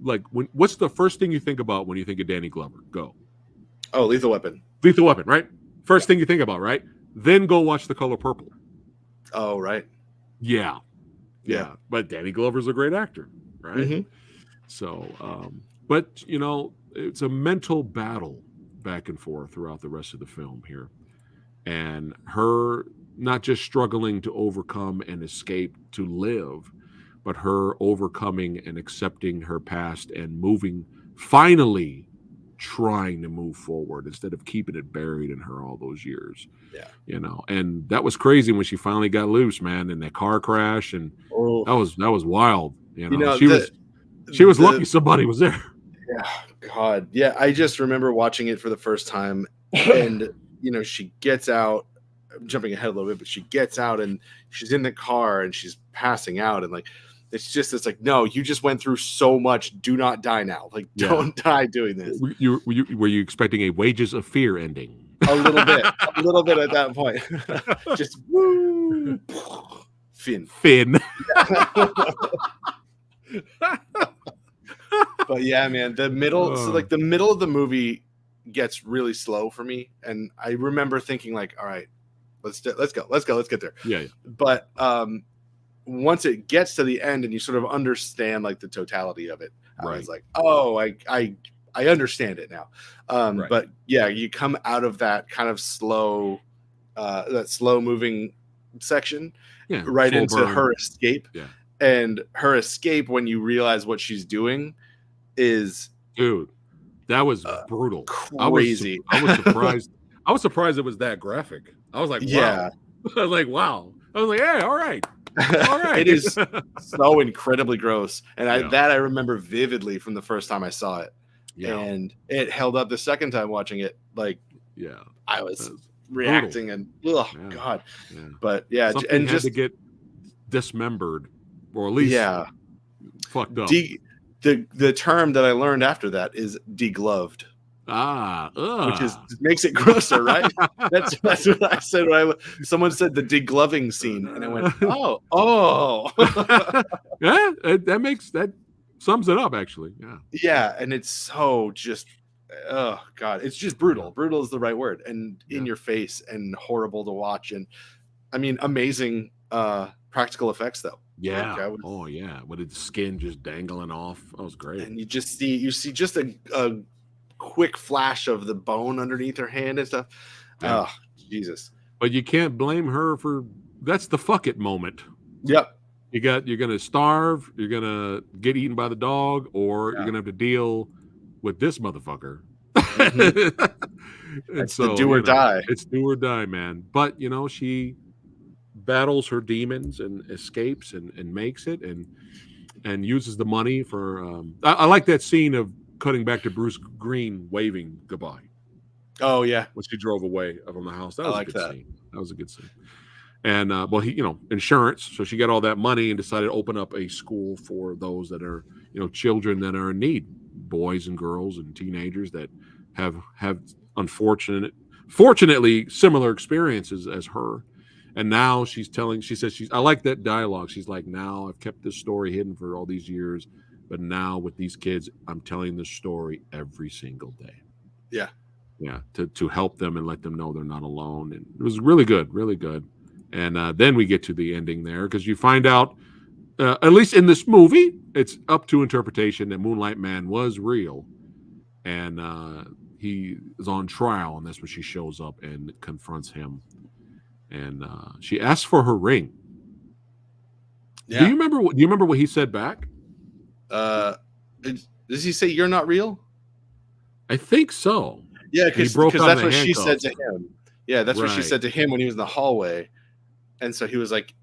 Like what's the first thing you think about when you think of Danny Glover? Go. Oh, Lethal Weapon. Lethal Weapon, right? First thing you think about, right? Then go watch The Color Purple. Oh, right. Yeah. But Danny Glover's a great actor, right? Mm-hmm. So, but it's a mental battle back and forth throughout the rest of the film here, and her not just struggling to overcome and escape to live, but her overcoming and accepting her past and finally trying to move forward instead of keeping it buried in her all those years. And that was crazy when she finally got loose, man, in that car crash, and that was wild. She was lucky somebody was there. Yeah, God. Yeah, I just remember watching it for the first time, and she gets out. I'm jumping ahead a little bit, but she gets out and she's in the car and she's passing out, and like it's like, no, you just went through so much. Do not die now. Like, don't die doing this. Were you expecting a Wages of Fear ending? A little bit at that point. Just woo, Finn. But yeah, man, the middle. So like the middle of the movie gets really slow for me, and I remember thinking like, all right, let's get there. Yeah. But once it gets to the end and you sort of understand like the totality of it, I was like, oh, I understand it now. But yeah, you come out of that kind of slow, that slow moving section, right into her escape. Yeah. And her escape, when you realize what she's doing, is, dude, that was brutal, crazy. I was surprised. I was surprised it was that graphic. I was like, wow. Yeah. I was like, wow. I was like, hey, all right. It is so incredibly gross, and I remember vividly from the first time I saw it. Yeah. And it held up the second time watching it. Like, I was reacting brutal. And God. Yeah. But yeah, something and had just to get dismembered, or at least fucked up. The term that I learned after that is degloved. Which makes it grosser, right? That's what I said when someone said the degloving scene, and I went, oh. Yeah, that sums it up, actually. Yeah, and it's so just, oh God, it's just brutal. Brutal is the right word, and in your face and horrible to watch, and I mean, amazing practical effects though. Yeah. With its skin just dangling off. That was great. And you see just a quick flash of the bone underneath her hand and stuff. Oh, Jesus. But you can't blame her that's the fuck it moment. Yep. You're gonna starve, you're gonna get eaten by the dog, or you're gonna have to deal with this motherfucker. Mm-hmm. It's the do or die. It's do or die, man. But she battles her demons and escapes and makes it and uses the money for I like that scene of cutting back to Bruce Green waving goodbye. Oh yeah, when she drove away from the house. That was a good scene. That was a good scene. And he, insurance. So she got all that money and decided to open up a school for those that are, children that are in need, boys and girls and teenagers that have fortunately similar experiences as her. And now she says I like that dialogue. She's like, now I've kept this story hidden for all these years, but now with these kids, I'm telling this story every single day. Yeah. Yeah. To help them and let them know they're not alone. And it was really good, really good. And then we get to the ending there because you find out, at least in this movie, it's up to interpretation that Moonlight Man was real. And he is on trial, and that's when she shows up and confronts him. And she asks for her ring. Yeah. Do you remember what he said back? Does he say you're not real? I think so. Yeah, because that's what she said to him. Yeah, that's what she said to him when he was in the hallway. And so he was like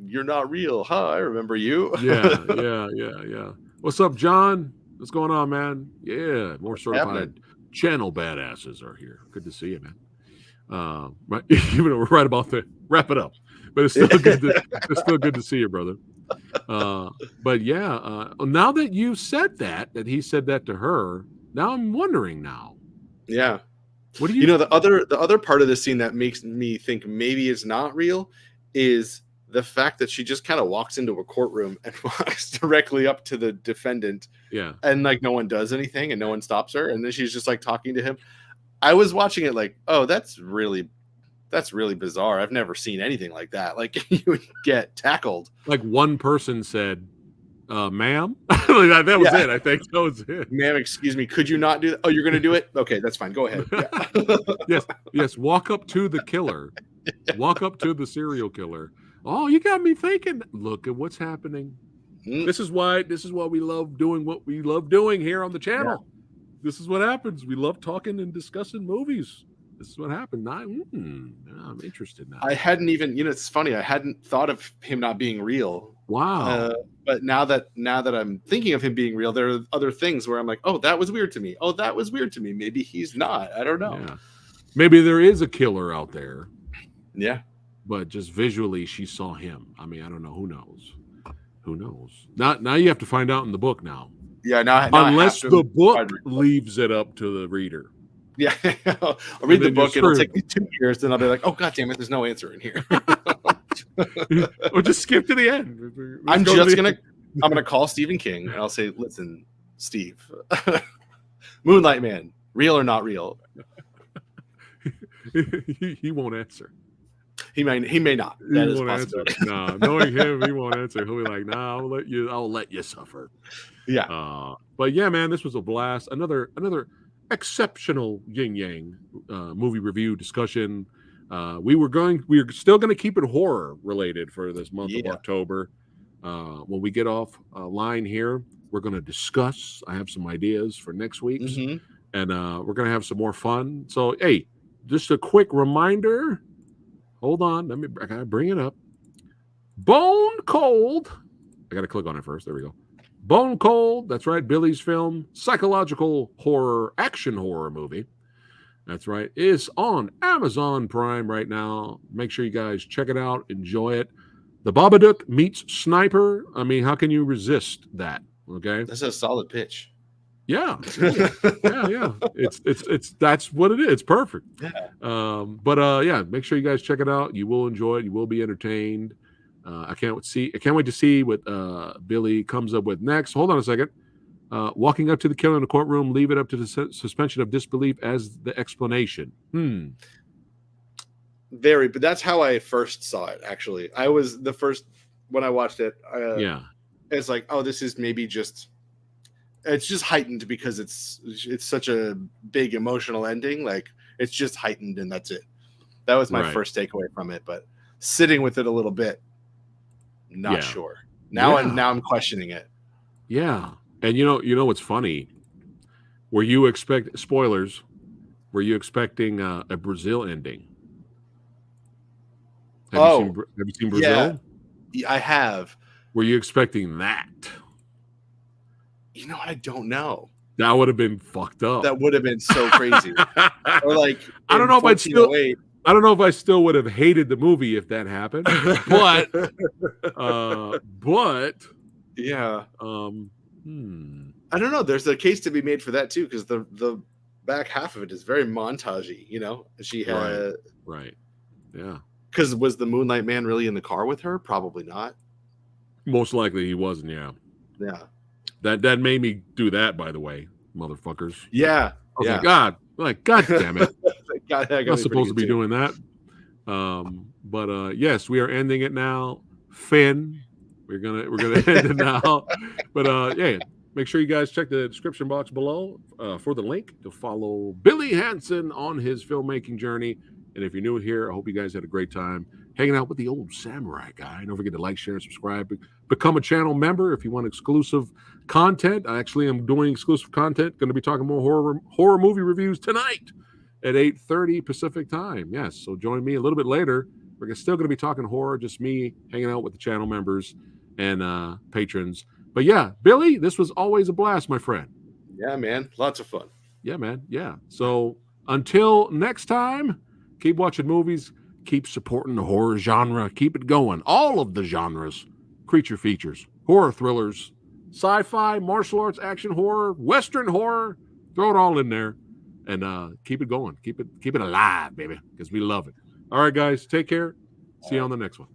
you're not real, huh? I remember you. Yeah. What's up, John? What's going on, man? Yeah, more certified channel badasses are here. Good to see you, man. Right, even though we're right about to wrap it up, but it's still good to see you, brother. But now that you said that he said that to her, now I'm wondering now. Yeah. What do you know? The other part of this scene that makes me think maybe it's not real is the fact that she just kind of walks into a courtroom and walks directly up to the defendant. Yeah. And like no one does anything and no one stops her, and then she's just like talking to him. I was watching it like, oh, that's really bizarre. I've never seen anything like that. Like you would get tackled. Like one person said, ma'am. That was it. I think that was it. Ma'am, excuse me. Could you not do that? Oh, you're going to do it? Okay, that's fine. Go ahead. Yeah. Yes. Walk up to the killer. Walk up to the serial killer. Oh, you got me thinking. Look at what's happening. Mm. This is why we love doing what we love doing here on the channel. Yeah. This is what happens. We love talking and discussing movies. This is what happened. I'm interested now. I hadn't even, it's funny. I hadn't thought of him not being real. Wow. But now that I'm thinking of him being real, there are other things where I'm like, oh, that was weird to me. Oh, that was weird to me. Maybe he's not. I don't know. Yeah. Maybe there is a killer out there. Yeah. But just visually, she saw him. I mean, I don't know. Who knows? Who knows? Now you have to find out in the book now. Yeah. Now unless the book leaves it up to the reader. Yeah. I'll read the book. It'll take me 2 years. Then I'll be like, oh, God damn it. There's no answer in here. Or just skip to the end. I'm going to call Stephen King and I'll say, listen, Steve, Moonlight Man, real or not real? He won't answer. He may not. That is possible. No, knowing him, he won't answer. He'll be like, "Nah, I'll let you suffer." Yeah. But yeah, man, this was a blast. Another exceptional Yin-Yang movie review discussion. We're still gonna keep it horror related for this month of October. When we get off line here, we're gonna discuss. I have some ideas for next week's, and we're gonna have some more fun. So, hey, just a quick reminder. Hold on, I gotta bring it up. Bone Cold. I gotta click on it first. There we go. Bone Cold. That's right. Billy's film, psychological horror, action horror movie. That's right. It's on Amazon Prime right now. Make sure you guys check it out. Enjoy it. The Babadook meets Sniper. I mean, how can you resist that? Okay, that's a solid pitch. Yeah. Yeah. It's that's what it is. It's perfect. Yeah. Yeah, make sure you guys check it out. You will enjoy it. You will be entertained. I can't wait to see what Billy comes up with next. Hold on a second. Walking up to the killer in the courtroom, leave it up to the suspension of disbelief as the explanation. But that's how I first saw it. Actually, I was the first when I watched it. It's like, oh, this is maybe just. It's just heightened because it's such a big emotional ending. Like it's just heightened and that's it. That was my first takeaway from it. But sitting with it a little bit, not sure. Now I'm questioning it. Yeah, and you know what's funny? Were you expecting a Brazil ending? Have you seen Brazil? Yeah, I have. Were you expecting that? You know what? I don't know. That would have been fucked up. That would have been so crazy. Or like, I don't know if I still would have hated the movie if that happened. But yeah. I don't know. There's a case to be made for that too, because the back half of it is very montagey. You know, she had right. Yeah. Because was the Moonlight Man really in the car with her? Probably not. Most likely he wasn't. Yeah. Yeah. That made me do that, by the way, motherfuckers. Yeah. God damn it. I'm not supposed to be doing that. Yes, we are ending it now. Finn, we're gonna end it now. But make sure you guys check the description box below for the link to follow Billy Hansen on his filmmaking journey. And if you're new here, I hope you guys had a great time hanging out with the old samurai guy. Don't forget to like, share, and subscribe. Become a channel member if you want exclusive content. I actually am doing exclusive content. Going to be talking more horror movie reviews tonight at 8:30 Pacific time. Yes, so join me a little bit later. We're still going to be talking horror, just me hanging out with the channel members and patrons. But yeah, Billy, this was always a blast, my friend. Yeah, man. Lots of fun. Yeah, man. Yeah. So until next time, keep watching movies. Keep supporting the horror genre. Keep it going. All of the genres. Creature features, horror thrillers, sci-fi, martial arts, action horror, Western horror. Throw it all in there and keep it going. Keep it alive, baby, because we love it. All right, guys. Take care. See you on the next one.